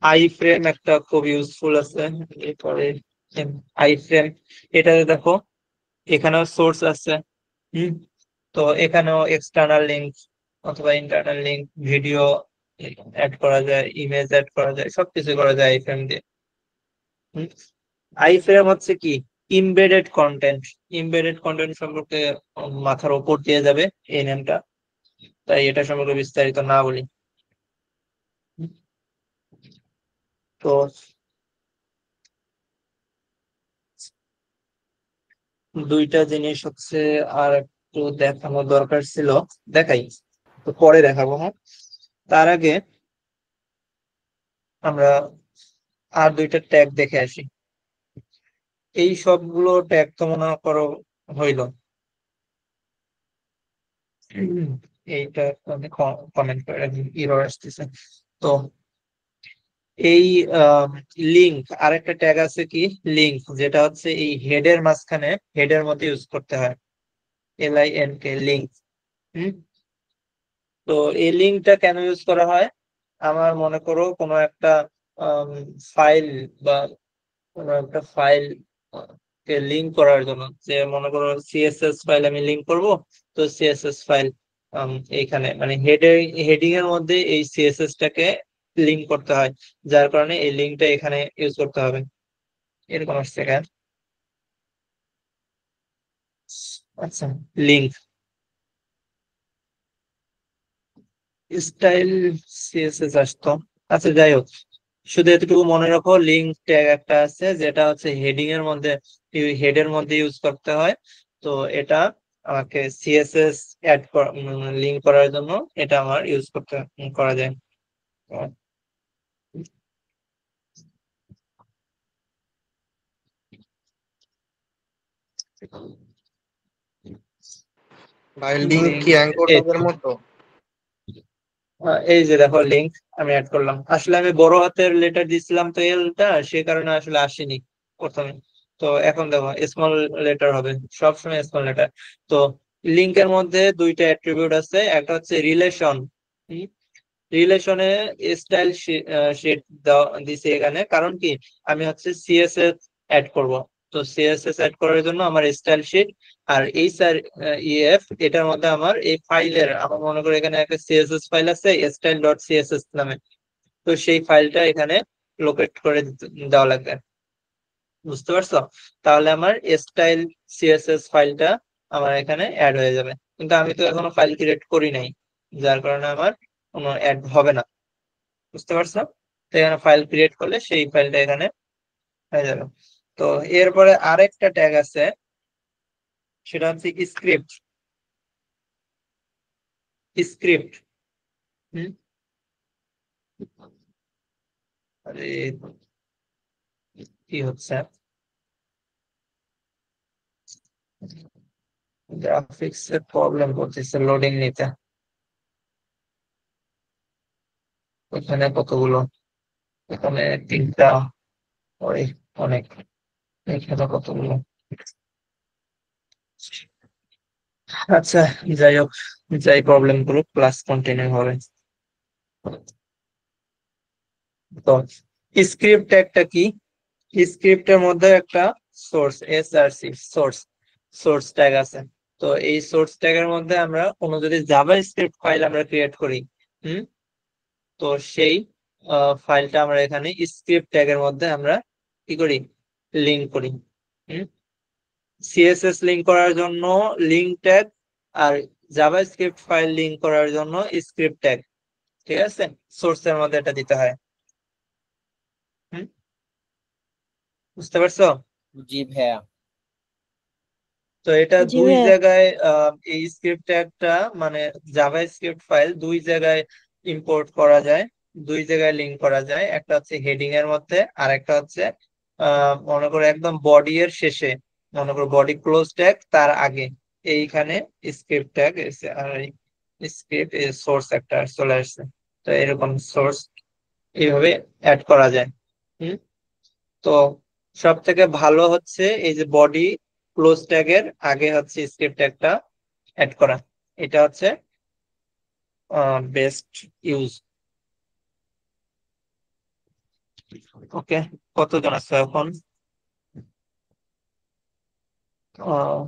আই ফ্রেম একটা খুব ইউজফুল আছে, এরপরে আই ফ্রেম, এটাতে দেখো এখানেও সোর্স আছে। হুম, তো এখানেও এক্সটার্নাল লিঙ্ক অথবা ইন্টারনাল লিঙ্ক, ভিডিও অ্যাড করা যায়, ইমেজ অ্যাড করা যায়, সবকিছু করা যায় আই ফ্রেম দিয়ে। আই ফ্রেম হচ্ছে কি ইমবেডেড কন্টেন্ট, ইমবেডেড কন্টেন্ট সম্পর্কে মাথার উপর দিয়ে যাবে এই নেমটা, তাই এটা সম্পর্কে বিস্তারিত না বলি। তো দুইটা জিনিস হচ্ছে আর একটু দেখানো দরকার ছিল, দেখাই। তো পরে দেখাবো। হ্যাঁ, তার আগে আমরা আর দুইটা ট্যাগ দেখে আসি। এই সবগুলো ট্যাগ তো মনে করো হইলো। এইটা কমেন্ট করে এরর আসতেছে। তো এই লিংক, আরেকটা ট্যাগ আছে কি লিংক, যেটা হচ্ছে এই হেডের মাঝখানে, হেডের মধ্যে ইউজ করতে হয়, LINK লিংক। তো এই লিঙ্কটা কেন ইউজ করা হয়? আমার মনে করো কোনো একটা ফাইল বা কোনো একটা ফাইল কে লিঙ্ক করার জন্য, যে মনে করো CSS ফাইল আমি লিঙ্ক করব, তো CSS ফাইল এইখানে মানে হেডিং এর মধ্যে এই CSS টাকে লিঙ্ক করতে হয়, যার কারণে এই লিঙ্কটা এখানে ইউজ করতে হবে। এরকম আসছে কেন? আচ্ছা, লিঙ্ক স্টাইল CSS আসতো। আচ্ছা, যাই হোক, শুধু এতটুকু মনে রাখো, লিঙ্ক ট্যাগ একটা আছে যেটা হচ্ছে হেডিং এর মধ্যে, হেডের মধ্যে ইউজ করতে হয়। তো এটা আমাকে CSS অ্যাড লিঙ্ক করার জন্য এটা আমার ইউজ করা যায়। ভাই লিঙ্ক কি অ্যাঙ্কর এই ট্যাগের মতো? এই যে দেখো লিঙ্ক আমি অ্যাড করলাম। আসলে আমি বড় হাতের লেটার দিছিলাম তো এলটা, সে কারণে আসলে আসেনি প্রথমে। তো এখন দেখো স্মল লেটার হবে, সবসময় স্মল লেটার। তো লিঙ্কের মধ্যে দুইটা অ্যাট্রিবিউট আছে, একটা হচ্ছে রিলেশন। রিলেশনে স্টাইল শিট দিছি এখানে, কারণ কি আমি হচ্ছে CSS অ্যাড করব। তো CSS অ্যাড করার জন্য আমার স্টাইল শিট আর HREF, এটার মধ্যে আমার এই ফাইলের, আমার মনে করি এখানে একটা CSS ফাইল আছে style.css নামে। তো সেই ফাইলটা এখানে লোকেট করে দেওয়া লাগবে। বুঝতে পারছো? তাহলে আমার স্টাইল CSS ফাইলটা আমার এখানে অ্যাড হয়ে যাবে, কিন্তু আমি তো এখনো ফাইল ক্রিয়েট করি নাই, যার কারণে আমার কোনো অ্যাড হবে না। বুঝতে পারছো? তো এখানে ফাইল ক্রিয়েট করলে সেই ফাইলটা এখানে হয়ে যাবে। তো এরপরে আরেকটা ট্যাগ আছে, সেটা হচ্ছে স্ক্রিপ্ট। স্ক্রিপ্ট আরে কি হচ্ছে, গ্রাফিক্স এর প্রবলেম করতেছে লোডিং নিতে। এখানে কতগুলো, এখানে তিনটা, ওই অনেক, এখানে কতগুলো। আচ্ছা, যাই হোক, যাই প্রবলেম গুলো, ক্লাস কন্টিনিউ হবে। তো স্ক্রিপ্ট একটা কি, স্ক্রিপ্টের মধ্যে একটা source, SRC source, source tag আছে। তো এই সোর্স ট্যাগের মধ্যে আমরা কোনো যদি জাভা স্ক্রিপ্ট ফাইল আমরা ক্রিয়েট করি, হুম, তো সেই ফাইলটা আমরা এখানে স্ক্রিপ্ট ট্যাগের মধ্যে আমরা কি করি, লিঙ্ক করি। হুম, CSS লিঙ্ক করার জন্য লিঙ্ক ট্যাগ, আর জাভা স্ক্রিপ্ট ফাইল লিঙ্ক করার জন্য স্ক্রিপ্ট ট্যাগ। ঠিক আছে, সোর্সের মধ্যে এটা দিতে হয়। হুম, বুঝতে পারছো? জি ভাইয়া। তো এটা জি দুই ভাইয়া। জায়গায়, এই স্ক্রিপ্ট ট্যাগটা মানে জাভা স্ক্রিপ্ট ফাইল দুই জায়গায় ইম্পোর্ট করা যায়, দুই জায়গায় লিঙ্ক করা যায়। একটা হচ্ছে হেডিং এর মধ্যে, আর একটা হচ্ছে মনে করো একদম বডি এর শেষে, মনে করো বডি ক্লোজ ট্যাগ তার আগে এইখানে স্ক্রিপ্ট ট্যাগ এসে, আর স্ক্রিপ্ট সোর্স একটা চলে আসছে। তো এরকম সোর্স এইভাবে অ্যাড করা যায়। হুম, তো সব থেকে ভালো হচ্ছে এই যে বডি ক্লোজ ট্যাগের আগে হচ্ছে স্ক্রিপ্ট ট্যাগটা অ্যাড করা, এটা হচ্ছে বেস্ট ইউজ। ওকে, কতজন আছে এখন? আহ,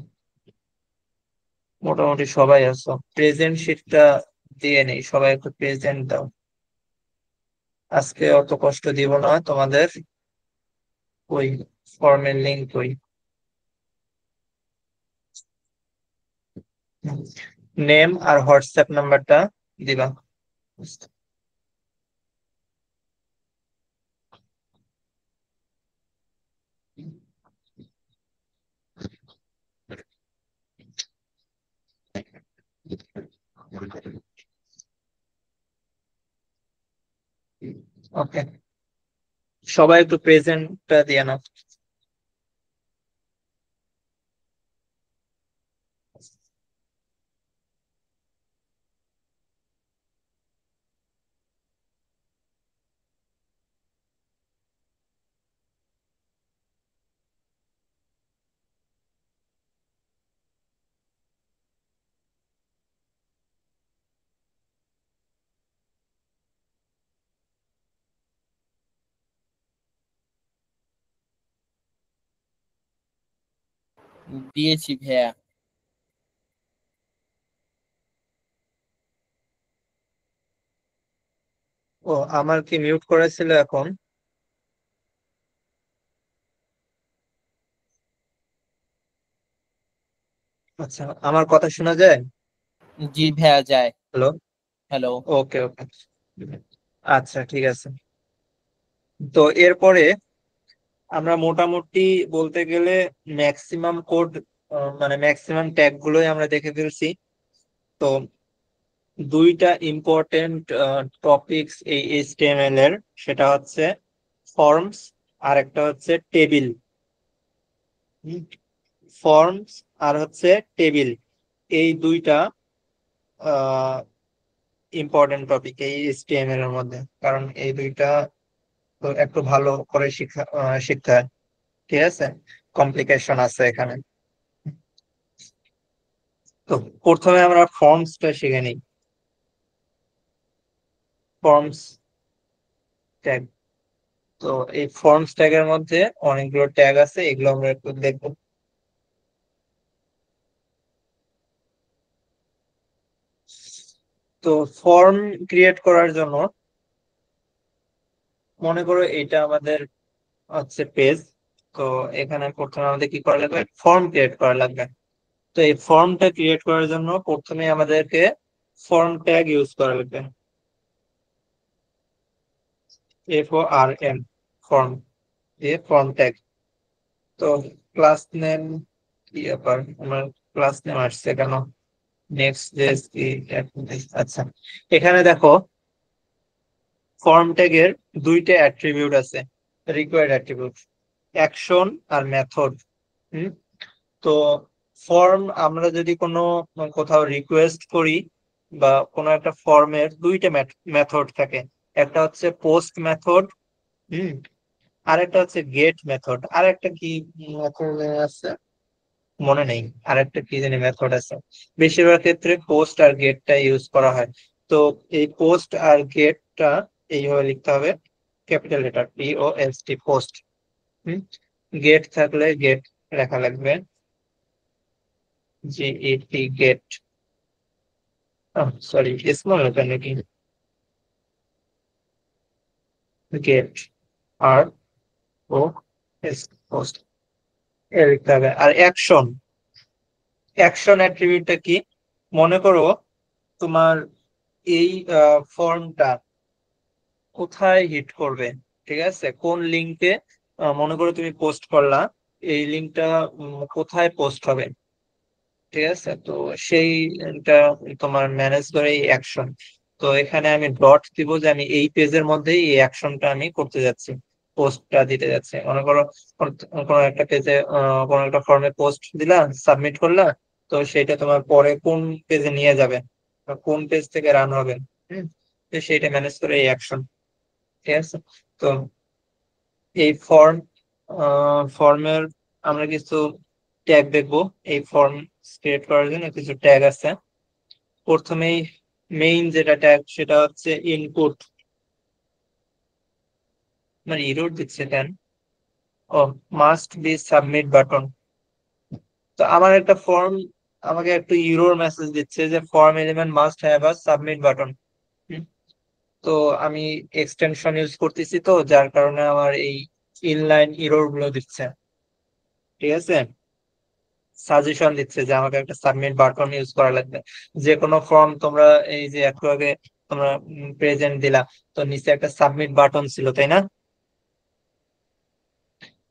মোটামুটি সবাই আছো। প্রেজেন্ট শিটটা দিয়ে নেই, সবাই একটু প্রেজেন্ট দাও। আজকে অত কষ্ট দিব না তোমাদের। ওই ফর্মের লিঙ্ক ওই নেম আর হোয়াটসঅ্যাপ নাম্বারটা দিবা। ওকে, সবাই একটু প্রেজেন্টটা দিয়ে নাও। দিয়েছি ভাইয়া। ও, আমার কি মিউট করা ছিল এখন? আচ্ছা, আমার কথা শোনা যায়? জি ভাইয়া যায়। হ্যালো। হ্যালো। ওকে ওকে, আচ্ছা ঠিক আছে। তো এরপরে আমরা মোটামুটি বলতে গেলে ম্যাক্সিমাম কোড, মানে ম্যাক্সিমাম ট্যাগ গুলোই আমরা দেখে ফেলছি। তো দুইটা ইম্পর্টেন্ট টপিকস এই এইচটিএমএল এর, সেটা হচ্ছে ফর্মস আর একটা হচ্ছে টেবিল। ফর্মস আর হচ্ছে টেবিল, এই দুইটা ইম্পর্টেন্ট টপিক এই এইচটিএমএল এর মধ্যে, কারণ এই দুইটা তো একটু ভালো করে শিখতে হয়। ঠিক আছে, কমপ্লিকেশন আছে এখানে। তো প্রথমে আমরা ফর্মসটা শিখে নিই। ফর্মস ট্যাগ, তো এই ফর্মস ট্যাগের মধ্যে অনেকগুলো ট্যাগ আছে, এগুলো আমরা একটু দেখবো। তো ফর্ম ক্রিয়েট করার জন্য মনে করো এটা আমাদের হচ্ছে পেজ। তো এখানে প্রথমে আমাদের কি করা লাগবে, ফর্ম ক্রিয়েট করা লাগবে। তো এই ফর্মটা ক্রিয়েট করার জন্য প্রথমে আমাদেরকে ফর্ম ট্যাগ ইউজ করা লাগবে। FORM, ফর্ম দিয়ে ফর্ম ট্যাগ। তো ক্লাস নেম কি ব্যাপার, আমার ক্লাস নেম আসছে কেন? নেক্সট জেএস কি? আচ্ছা, এখানে দেখো ফর্ম ট্যাগের দুইটা অ্যাট্রিবিউট আছে, রিকোয়ার্ড অ্যাট্রিবিউট, অ্যাকশন আর মেথড। তো ফর্ম আমরা যদি কোনো কোথাও রিকোয়েস্ট করি বা কোনো একটা ফর্মের দুইটা মেথড থাকে, একটা হচ্ছে পোস্ট মেথড, আর একটা হচ্ছে গেট মেথড, আর একটা কি মেথড আছে মনে নেই, আর একটা কি জানি মেথড আছে। বেশিরভাগ ক্ষেত্রে পোস্ট আর গেটটা ইউজ করা হয়। তো এই পোস্ট আর গেটটা এইভাবে লিখতে হবে, capital letter POST, post. Get থাকলে গেট লেখা লাগবে, GET, get. Sorry, small letter নাকি, গেট, ROS, পোস্ট এ লিখতে হবে। আর অ্যাকশন, অ্যাকশন অ্যাট্রিবিউটটা কি, মনে করো তোমার এই ফর্মটা কোথায় হিট করবে, ঠিক আছে, কোন লিঙ্কে, মনে করো তুমি পোস্ট করলা, এই লিঙ্কটা কোথায় পোস্ট হবে, ঠিক আছে। তো সেইটা তোমার ম্যানেজ করে এই অ্যাকশন। তো এখানে আমি ডট দিব যে আমি এই পেজের মধ্যেই এই অ্যাকশনটা আমি করতে যাচ্ছি, পোস্টটা দিতে যাচ্ছি। মনে করো কোনো একটা পেজে, কোনো একটা ফর্মে পোস্ট দিলা, সাবমিট করলা, তো সেটা তোমার পরে কোন পেজে নিয়ে যাবে বা কোন পেজ থেকে রান হবে, তো সেইটা ম্যানেজ করে এই অ্যাকশন। ঠিক আছে। তো এই ফর্মের আমরা কিছু ট্যাগ দেখবো। এই ফর্ম ক্রিয়েট করার জন্য কিছু ট্যাগ আছে। প্রথমেই মেইন যেটা ট্যাগ সেটা হচ্ছে ইনপুট। মানে ইরোর দিচ্ছে কেন? ও, মাস্ট বি সাবমিট বাটন। তো আমার একটা ফর্ম আমাকে একটু ইরোর মেসেজ দিচ্ছে যে form element must have a submit button. তো আমি এক্সটেনশন ইউজ করতেছি, তো যার কারণে আমার এই ইনলাইন ইরোর গুলো দিচ্ছে। ঠিক আছে, সাজেশন দিচ্ছে যে আমাকে একটা সাবমিট বাটন ইউজ করা লাগবে। যে কোনো ফর্ম তোমরা এই যে একটু আগে তোমরা প্রেজেন্ট দিলা, তো নিচে একটা সাবমিট বাটন ছিল, তাই না?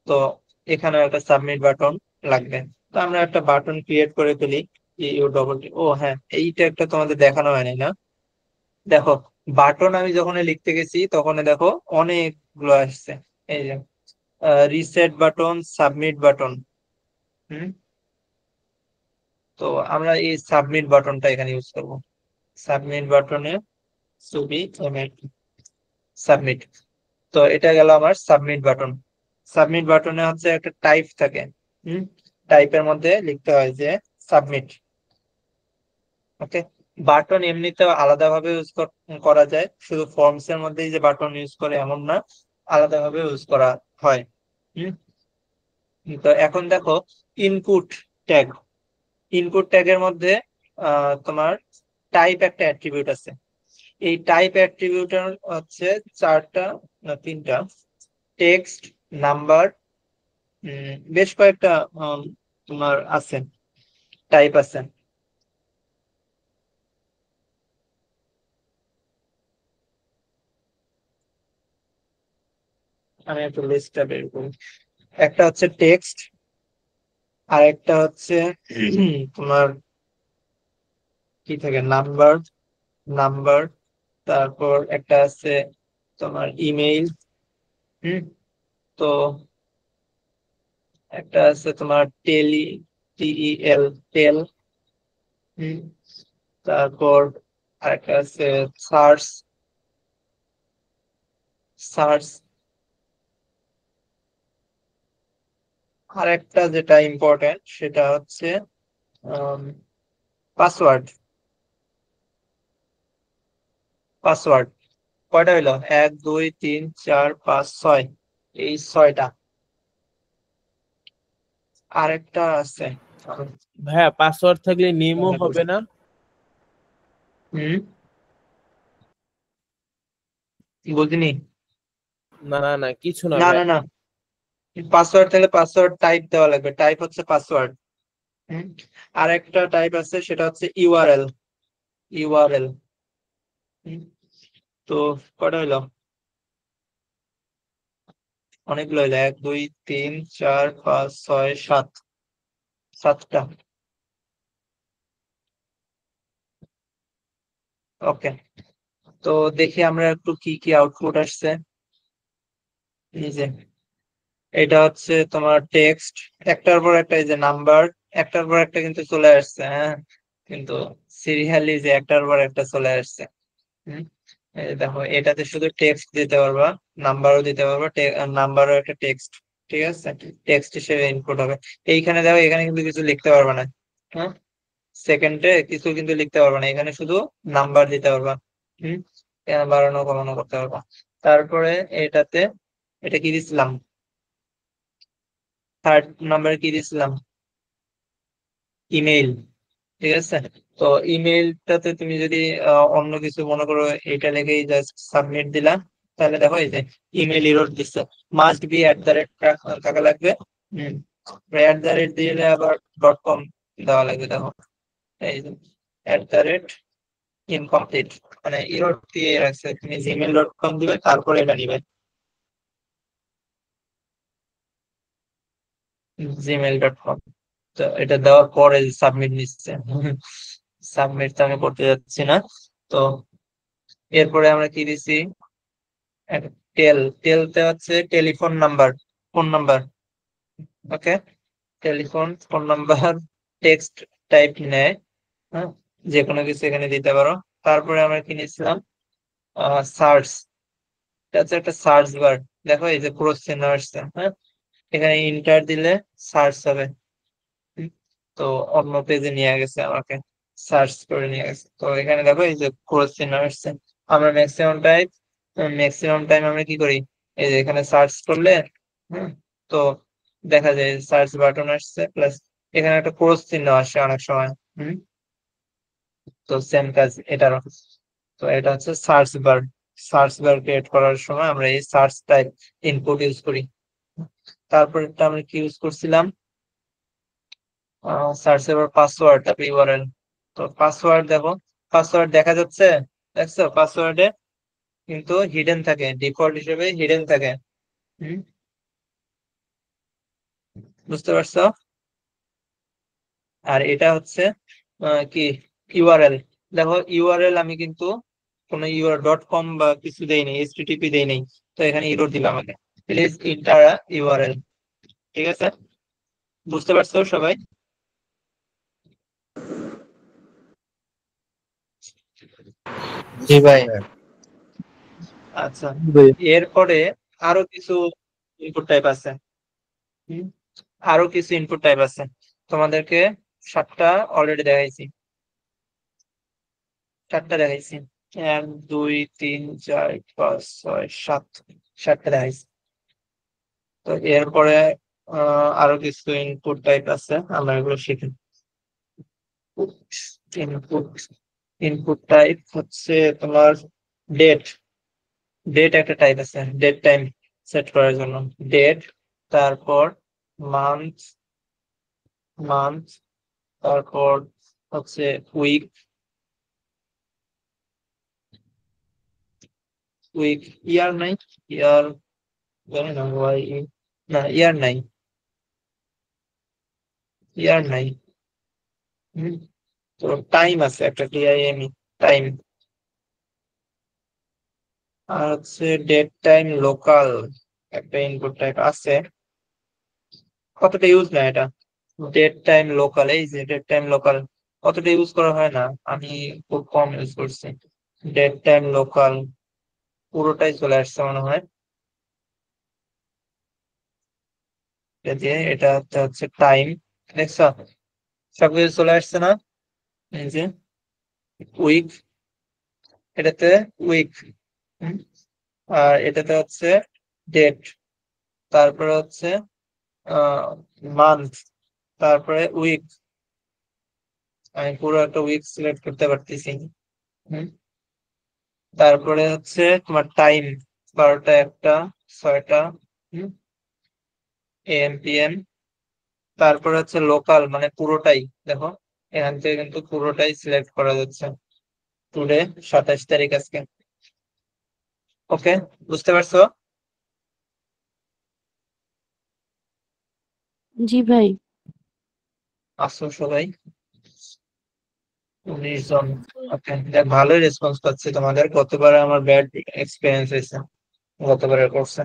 তো এখানে একটা সাবমিট বাটন লাগবে। তো আমরা একটা বাটন ক্রিয়েট করে ফেলি। ও হ্যাঁ, এইটা একটা তোমাদের দেখানো হয়নি না? দেখো, বাটন আমি যখন লিখতে গেছি তখন দেখো অনেকগুলো আসছে। এই যে রিসেট বাটন, সাবমিট বাটন। হুম তো আমরা এই সাবমিট বাটনটা এখানে ইউজ করব। সাবমিট বাটনে ছবি সাবমিট। তো এটা গেল আমার সাবমিট বাটন। সাবমিট বাটনে হচ্ছে একটা টাইপ থাকে। টাইপের মধ্যে লিখতে হয় যে সাবমিট। ওকে, বাটন এমনিতেও আলাদাভাবে ইউজ করা যায়, শুধু ফর্মস এর মধ্যেই যে বাটন ইউজ করে এমন না, আলাদাভাবে ইউজ করা হয়। হুম তো এখন দেখো ইনপুট ট্যাগ। ইনপুট ট্যাগের মধ্যে তোমার টাইপ একটা অ্যাট্রিবিউট আছে। এই টাইপ অ্যাট্রিবিউটার হচ্ছে চারটা না তিনটা, টেক্সট, নাম্বার, বেশ কয়েকটা তোমার আছে, টাইপ আছে। আমি একটু লিস্টটা বের করি। একটা হচ্ছে টেক্সট, আর একটা হচ্ছে তোমার কি থাকে, নাম্বার, নাম্বার, তারপর একটা আছে তোমার ইমেইল। হুম তো একটা আছে তোমার টেল, টেল। হুম তারপর আরেকটা আছে সার্চ, সার্চ। আর একটা যেটা ইম্পর্টেন্ট সেটা হচ্ছে পাসওয়ার্ড। পাসওয়ার্ড কয়টা হইলো? 1 2 3 4 5 6, এই 6টা। আরেকটা আছে ভাইয়া পাসওয়ার্ড থাকলে নেমও মনে হবে পড়ছে। না? হুম বুঝিনি। না না না, কিছু না না ভাই। না না, পাসওয়ার্ড থাকলে পাসওয়ার্ড টাইপ দেওয়া লাগবে, টাইপ হচ্ছে পাসওয়ার্ড। হুম আরেকটা টাইপ আছে সেটা হচ্ছে ইউআরএল। ইউআরএল। তো কটা হইলো? অনেকগুলো হইলো, 1 2 3 4 5 6 7, 7টা। ওকে, তো দেখি আমরা একটু কি কি আউটপুট আসছে। এই যে এটা হচ্ছে তোমার টেক্সট, একটার পর একটা, এই যে নাম্বার, একটার পর একটা কিন্তু চলে আসছে। হ্যাঁ, কিন্তু সিরিয়ালি যে একটার পর একটা চলে আসছে। হুম, এই যে দেখো এটাতে শুধু টেক্সট দিতে পারবা, নাম্বারও দিতে পারবা, নাম্বারও একটা টেক্সট। ঠিক আছে, টেক্সট হিসেবে ইনপুট হবে। এইখানে দেখো, এখানে কিন্তু কিছু লিখতে পারবা না। হ্যাঁ, সেকেন্ডে কিছু কিন্তু লিখতে পারবা না, এখানে শুধু নাম্বার দিতে পারবা। হুম বাড়ানো কমানো করতে পারবা। তারপরে এটাতে এটা কি দিছিলাম, থার্ড নাম্বার কি দিছিলাম, ইমেইল। ঠিক আছে, তো ইমেইলটাতে তুমি যদি অন্য কিছু মনে করো, এটা লিখেই জাস্ট সাবমিট দিলা, তাহলে দেখো এই যে ইমেইল এরর দিচ্ছে। মাস্ট বি @ থাকা লাগবে। হম দিলে আবার .com দেওয়া লাগবে। দেখো এই যে ইনকমপ্লিট, মানে এরর দিয়ে রাখছে। তুমি gmail.com দিবে, তারপরে এটা নিবে gmail.com। তো এটা দেওয়ার পরে সাবমিট নিচ্ছে। সাবমিট তো আমি করতে যাচ্ছি না। তো এরপরে আমরা কি দিছি, টেলতে হচ্ছে টেলিফোন নাম্বার, ফোন নাম্বার। ওকে, ফোন নাম্বার টেক্সট টাইপ নেয়। হ্যাঁ, যে কোনো কিছু এখানে দিতে পারো। তারপরে আমরা কি নিয়েছিলাম, সার্চ। এটা হচ্ছে একটা সার্চ বার। দেখো এই যে ক্রস চিহ্ন আসছে। হ্যাঁ, এখানে ইন্টার দিলে সার্চ হবে। হুম, তো অন্য পেজে নিয়ে গেছে আমাকে, সার্চ করে নিয়ে গেছে। তো এখানে দেখো এই যে ক্রস চিহ্ন আসছে। আমরা ম্যাক্সিমাম টাইম আমরা কি করি, এই যে এখানে সার্চ করলে, হুম তো দেখা যায় সার্চ বাটন আসছে, প্লাস এখানে একটা ক্রস চিহ্ন আসে অনেক সময়। হুম তো সেম কাজ এটারও। তো এটা হচ্ছে search bar. Search bar create করার সময় আমরা এই সার্চ টাইপ ইনপুট ইউজ করি। তারপর আমরা কি ইউজ করছিলাম, সার্চ এবার পাসওয়ার্ড, তারপর ইউআরএল। তো পাসওয়ার্ড দেখো, পাসওয়ার্ড দেখা যাচ্ছে, দেখছো পাসওয়ার্ডে কিন্তু হিডেন থাকে, ডিফল্ট হিসেবে হিডেন থাকে। হুম বুঝতে পারছো? আর এটা হচ্ছে কি ইউআরএল। দেখো ইউআরএল আমি কিন্তু কোনো ইউআর ডট কম বা কিছু দেই নাই, এইচটিটিপি দেই নাই, তো এখানে এরর দিলাম আগে। Please enter URL. ঠিক আছে, বুঝতে পারছো সবাই? জি ভাই। আচ্ছা, ভাই এরপরে আরো কিছু ইনপুট টাইপ আছে। হুম, আরো কিছু ইনপুট টাইপ আছে, তোমাদেরকে 7টা অলরেডি দেখাইছি। 7টা দেখাইছি, 1 2 3 4 5 6 7, 7টা দেখাইছি। তো এরপরে আরো কিছু ইনপুট টাইপ আছে, আমরা এগুলো শিখি। ইনপুট ইনপুট টাইপ হচ্ছে তোমার ডেট। ডেট একটা টাইপ আছে, ডেট টাইম সেট করার জন্য। ডেট, তারপর মান্থ, মান্থ, তারপর হচ্ছে উইক, উইক, ইয়ার নাই, ইয়ার জানি না ওয়াই, না ইয়ার নাই, ইয়ার নাই। হুম, তো টাইম আছে একটা, টিআইএমই, টাইম। আর হচ্ছে ডেট টাইম লোকাল একটা ইনপুট টাইপ আছে, কতটা ইউজ না এটা। ডেট টাইম লোকাল, এই যে ডেট টাইম লোকাল কতটা ইউজ করা হয় না, আমি খুব কম ইউজ করছি। ডেট টাইম লোকাল পুরোটাই চলে আসছে মনে হয়। এটা হচ্ছে টাইম, দেখছো সবকিছু চলে আসছে না? এই যে উইক, এটাতে উইক, আর এটাতে হচ্ছে ডেট, তারপরে হচ্ছে মান্থ, তারপরে উইক। আমি পুরো একটা উইক সিলেক্ট করতে পারতেছি। হুম, তারপরে হচ্ছে তোমার টাইম, 12টা, 1টা, 6টা, এএম পিএম। তারপরে হচ্ছে লোকাল, মানে পুরোটাই দেখো, এখান থেকে কিন্তু পুরোটাই সিলেক্ট করা যাচ্ছে। টুডে 27 তারিখ আজকে। ওকে, বুঝতে পারছো? জি ভাই। আসো সবাই, 19 জন। ওকে, দেখ ভালোই রেসপন্স পাচ্ছি তোমাদের, গতবারে আমার ব্যাড এক্সপিরিয়েন্স হয়েছে গতবারের কোর্সে।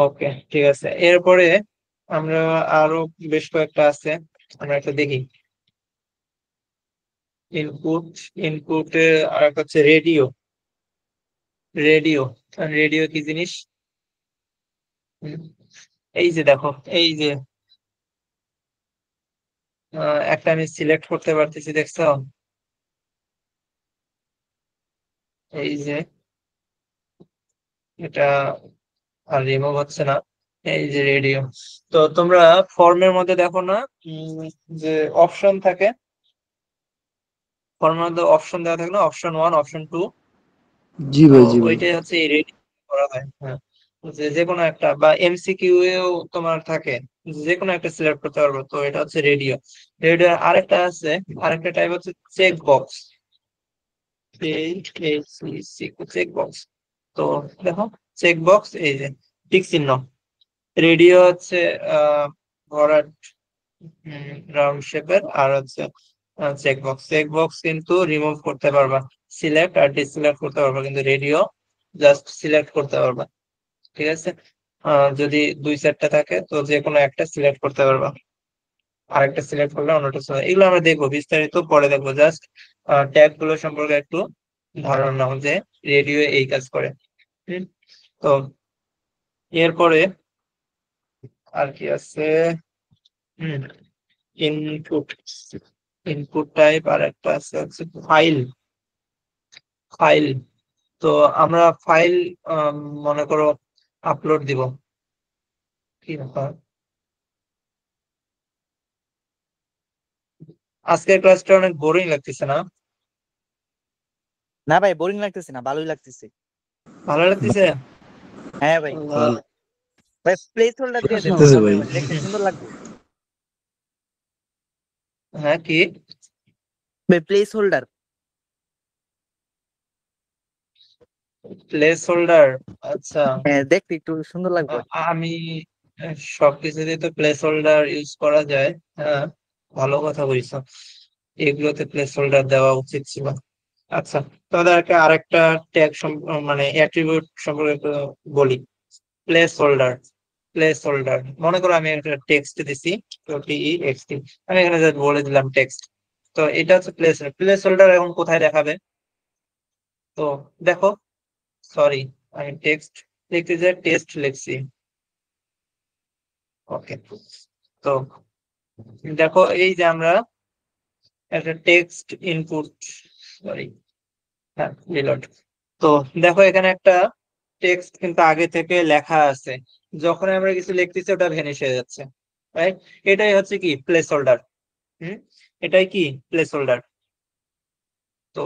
ওকে, ঠিক আছে। এরপরে আমরা আরো বেশ কয়েকটা আছে, আমরা একটা দেখি। ইনপুট, ইনপুটে আর একটা হচ্ছে রেডিও। রেডিও, রেডিও কি জিনিস? হুম, এই যে দেখো, এই যে একটা আমি সিলেক্ট করতে পারতেছি, দেখছো? এই যে এটা আর রিমুভ হচ্ছে না, এই যে রেডিও। তো তোমরা ফর্মের মধ্যে দেখো না, যে অপশন থাকে, ফর্মের মধ্যে অপশন দেওয়া থাকে না, অপশন 1, অপশন 2। জি তো ভাই, জি ভাই। ওইটাই হচ্ছে এই রেডিও করা হয়। হ্যাঁ, যে যে কোনো একটা, বা এমসিকিউ এও তোমার থাকে, যে কোনো একটা সিলেক্ট করতে পারবো, তো এটা হচ্ছে রেডিও। রেডিও আরেকটা আছে, আরেকটা টাইপ হচ্ছে চেক বক্স। চেক বক্স, তো দেখো চেক বক্স, এই যে টিক চিহ্ন। রেডিও হচ্ছে ভরাট রাউন্ড শেপের, আর হচ্ছে চেক বক্স। চেক বক্স কিন্তু রিমুভ করতে পারবা, সিলেক্ট আর ডিসিলেক্ট করতে পারবা, কিন্তু রেডিও জাস্ট সিলেক্ট করতে পারবা। ঠিক আছে, যদি 2-4টা থাকে তো যে কোনো একটা সিলেক্ট করতে পারবা, আরেকটা সিলেক্ট করলে অন্যটা চলে। এগুলো আমরা দেখবো বিস্তারিত পরে, দেখবো জাস্ট ট্যাগ গুলো সম্পর্কে একটু ধারণা নাও যে রেডিও এই কাজ করে। হুম, তো এরপরে আর কি আছে? হুম, ইনপুট, ইনপুট টাইপ আর একটা আছে হচ্ছে ফাইল। ফাইল, তো আমরা ফাইল মনে করো আপলোড দিব, কি ব্যাপার? আজকের ক্লাসটা অনেক বোরিং লাগতেছে না? না ভাই, বোরিং লাগতেছে না, ভালোই লাগতেছে। ভালো লাগতেছে? হ্যাঁ ভাই। আল্লাহ। ভাই প্লেস হোল্ডার দিয়ে দেন, লাগতেছে ভাই। মানে দেখতে সুন্দর লাগবে। হ্যাঁ, কি? ভাই প্লেস হোল্ডার। প্লেস হোল্ডার, আচ্ছা। হ্যাঁ, দেখতে একটু সুন্দর লাগবে। আমি সবকিছুতে তো প্লেস হোল্ডার ইউজ করা যায়, হ্যাঁ, ভালো কথা বলছো। এগুলোতে প্লেস হোল্ডার দেওয়া উচিত ছিল। আচ্ছা, তাদেরকে আরেকটা ট্যাগ মানে অ্যাট্রিবিউট সম্পর্কে একটু বলি। প্লেস হোল্ডার, প্লেস হোল্ডার মনে করো আমি একটা টেক্সট দিছি, তো টিএক্সটি, আমি এখানে just বলে দিলাম টেক্সট। তো এটা হচ্ছে প্লেস প্লেস হোল্ডার। এখন কোথায় দেখাবে? তো দেখো, সরি, আমি টেক্সট লিখতে যে টেক্সট লিখছি। ওকে, তো দেখো এই যে আমরা একটা টেক্সট ইনপুট, সরি, হ্যাঁ রিলোড। তো দেখো এখানে একটা টেক্সট কিন্তু আগে থেকে লেখা আছে, যখন আমরা কিছু লিখতেছি ওটা ভ্যানিশ হয়ে যাচ্ছে, রাইট? এটাই হচ্ছে কি প্লেস হোল্ডার। এটাই কি প্লেস হোল্ডার। তো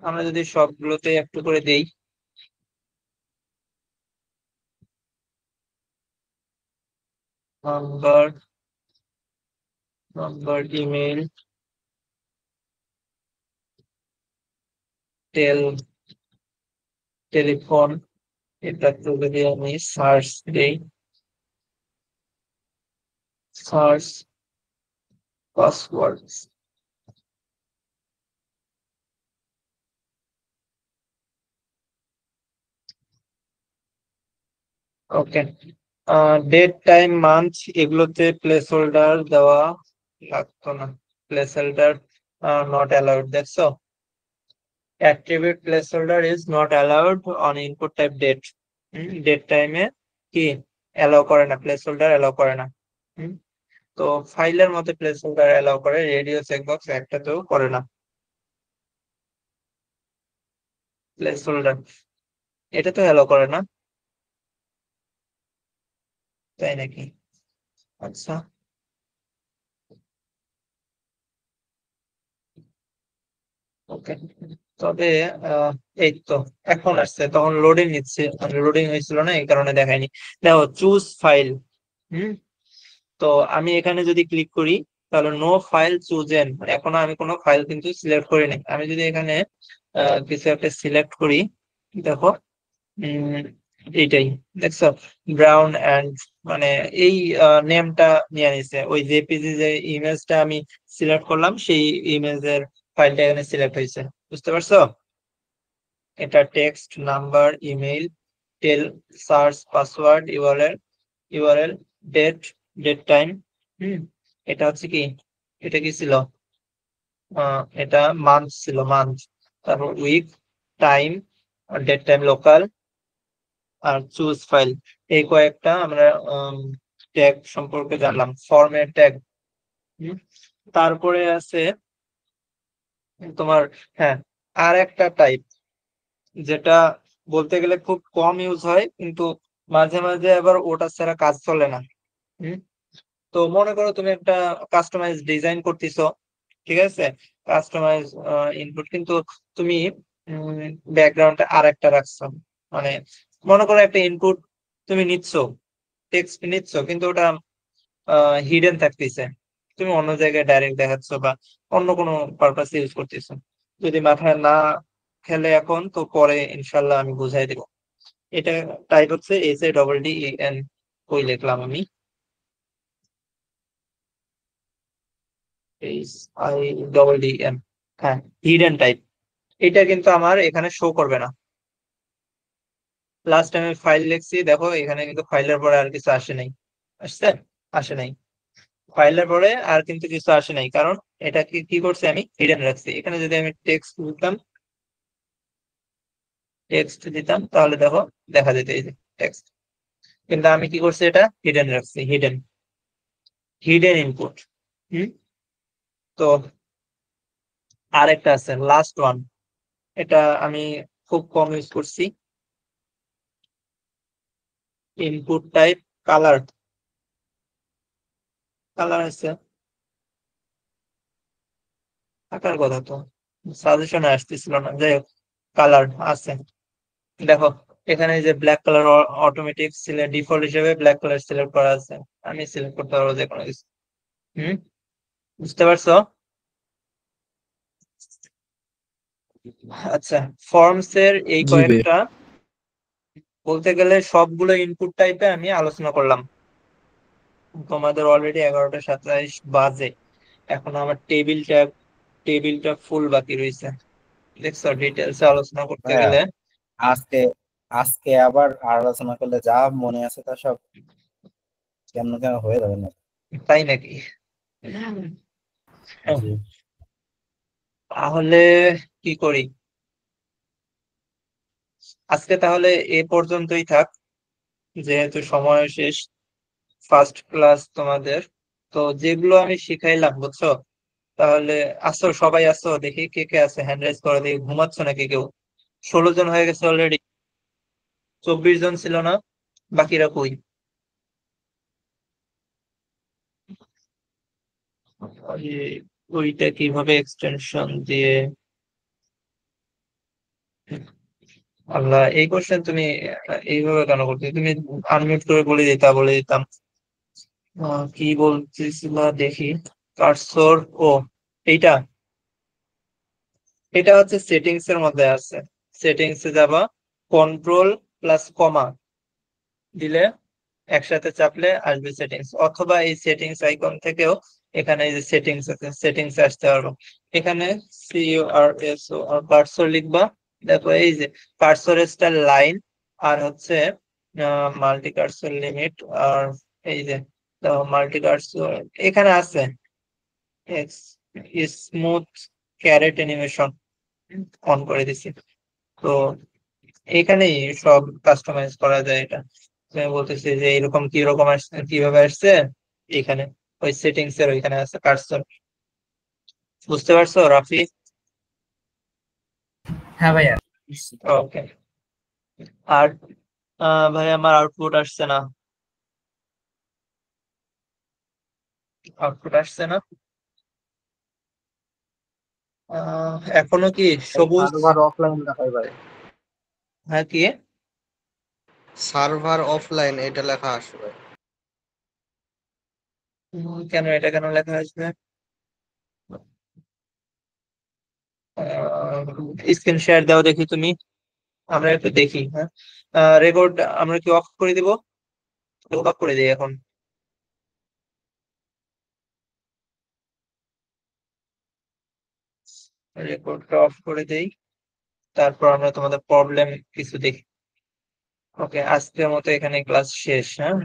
আমরা যদি সবগুলোতে একটু করে দেই, নাম্বার, নাম্বার, ইমেল, টেলিফোন, এটা তো যদি আমি সার্চ দেই, সার্চ পাসওয়ার্ড, ওকে, ডেট, টাইম, মান্থ, এগুলোতে প্লেস হোল্ডার দেওয়া লাগতো না। প্লেস হোল্ডার নট অ্যালাউড, দেখছো? attribute placeholder is not allowed on input type date. Date টাইমে কি অ্যালাউ করে না, প্লেস হোল্ডার অ্যালাউ করে না। তো ফাইলের মধ্যে প্লেস হোল্ডার অ্যালাউ করে, রেডিও চেকবক্স একটাতেও করে না প্লেস হোল্ডার, এটা তো অ্যালাউ করে না, তাই নাকি? আচ্ছা, ওকে, তবে এই তো এখন আসছে, তখন লোডিং নিচ্ছে, লোডিং হয়েছিল না এই কারণে দেখায়নি। দেখো চুজ ফাইল, তো আমি এখানে যদি ক্লিক করি তাহলে নো ফাইল চুজেন, এখনো আমি কোনো ফাইল কিন্তু সিলেক্ট করি নাই। আমি যদি এখানে কিছু একটা সিলেক্ট করি, দেখো এইটাই, দেখছো ব্রাউন অ্যান্ড, মানে এই নেমটা নিয়ে নিছে, ওই জেপিজি যে ইমেজটা আমি সিলেক্ট করলাম সেই ইমেজের ফাইলটা এখানে সিলেক্ট হয়েছে, বুঝতে পারছো? এটা text, number, email, tel, search, password, URL, date, date time. এটা হচ্ছে কি, এটা কি ছিল? এটা মান্থ ছিল, মান্থ। তারপর week, time, date time, local, আর চুজ ফাইল। এই কয়েকটা আমরা ট্যাগ সম্পর্কে জানলাম, ফরম্যাট ট্যাগ। তারপরে আছে তোমার, হ্যাঁ, আর একটা টাইপ যেটা বলতে গেলে খুব কম ইউজ হয়, কিন্তু মাঝে মাঝে আবার ওটা ছাড়া কাজ চলে না। তো মনে করো তুমি একটা কাস্টমাইজ ডিজাইন করতেছো, ঠিক আছে, কাস্টমাইজ ইনপুট, কিন্তু তুমি ব্যাকগ্রাউন্ডে আর একটা রাখছো, মানে মনে করো একটা ইনপুট তুমি নিচ্ছ, টেক্সট নিচ্ছ, কিন্তু ওটা হিডেন থাকতেছে, তুমি অন্য জায়গায় ডাইরেক্ট দেখাচ্ছ বা অন্য কোনো পারপাস ইউজ করতেছো। যদি মাথায় না খেলে এখন, তো পরে ইনশাল্লাহ আমি বুঝাই দেবো। এটা টাইপ হচ্ছে SIDDEN, কই লিখলাম আমি, SIDDEN, হ্যাঁ, হিডেন টাইপ। এটা কিন্তু আমার এখানে শো করবে না। লাস্ট টাইম ফাইল লিখছি, দেখো এখানে কিন্তু ফাইলের পরে আর কিছু আসে নাই, আসছে? আসে নাই, ফাইলের পরে আর কিন্তু কিছু আসে নাই, কারণ এটা কি কি করছে, আমি হিডেন রাখছি। এখানে যদি আমি টেক্সট দিতাম, টেক্সট দিতাম, তাহলে দেখো দেখা যেত এই যে টেক্সট, কিন্তু আমি কি করছি, এটা হিডেন রাখছি, হিডেন, হিডেন ইনপুট। তো আরেকটা আছে লাস্ট ওয়ান, এটা আমি খুব কম ইউজ করছি, ইনপুট টাইপ কালার, কালার আছে, থাকার কথা তো, সাজেশনে আসতেছিল না, যাই হোক কালার আছে। দেখো এখানে যে black colour automatic select, default হিসেবে ব্ল্যাক কালার সিলেক্ট করা আছে, আমি সিলেক্ট করতে পারবো যে কোনো কিছু। বুঝতে পারছো? আচ্ছা, ফর্মস এর এই জি ভাই। কয়েকটা বলতে গেলে সবগুলো ইনপুট টাইপে আমি আলোচনা করলাম। তোমাদের অলরেডি 11টা 27 বাজে, এখন আমার টেবিলটা ফুল বাকি রয়েছে। দেখছো, ডিটেলস আলোচনা করতে ভাইয়া গেলে আজকে আজকে আবার আলোচনা করলে যা মনে আছে তা সব কেমন কেন হয়ে যাবে না? তাই নাকি? জি। তাহলে কি করি, আজকে তাহলে এ পর্যন্তই থাক, যেহেতু সময় শেষ। ফার্স্ট ক্লাস তোমাদের, তো যেগুলো আমি শিখাইলাম বুঝছো, তাহলে আসো, সবাই আসো, দেখি কে কে আছে, হ্যান্ড রাইজ করে দেখি। ঘুমাচ্ছ নাকি কেউ? 16 জন হয়ে গেছে অলরেডি, 24 জন ছিল না, বাকিরা কই? ওইটা কিভাবে এক্সটেনশন দিয়ে, আল্লাহ, এই কোশ্চেন তুমি এইভাবে কেন করতে? তুমি আনমিউট করে বলে দিতাম। কি বলতেছিলা দেখি। কার্সর, ও এইটা এটা হচ্ছে সেটিংস এর মধ্যে আছে। সেটিংস এ যাবা, কন্ট্রোল প্লাস কমা দিলে একসাথে চাপলে আসবে সেটিংস, অথবা এই সেটিংস আইকন থেকেও এখানে এই যে সেটিংস আছে, সেটিংস আসতে পারবো। এখানে CURSO আর কার্সর লিখবা। দেখো এই যে কার্সর স্টার লাইন, আর হচ্ছে মাল্টি কার্সর লিমিট, আর এই যে মাল্টি কার্সর এখানে আছে স্মুথ ক্যারেট অ্যানিমেশন অন করে দিছি। তো এখানেই সব কাস্টমাইজ করা যায়। এটা আমি বলতেছি যে এরকম কিরকম আসছে, কিভাবে আসছে, এখানে ওই সেটিংস এর ওইখানে আছে কার্সর। বুঝতে পারছো রাফি? হ্যাঁ ভাইয়া। ওকে। আর ভাই আমার আউটপুট আসছে না, আউটপুট আসছে না। এখনো কি সবুজ? সার্ভার অফলাইন দেখায় ভাই, হ্যাঁ, কি? সার্ভার অফলাইন এটা লেখা আসবে। কেন এটা কেন লেখা আসবে? স্ক্রিন শেয়ার দাও দেখি তুমি, আমরা একটু দেখি। হ্যাঁ, রেকর্ড আমরা কি অফ করে দিব? অফ করে দিই এখন। রেকর্ডটা অফ করে দেই, তারপর আমরা তোমাদের প্রবলেম কিছু দেখি। ওকে, আজকের মতো এখানে ক্লাস শেষ। হ্যাঁ।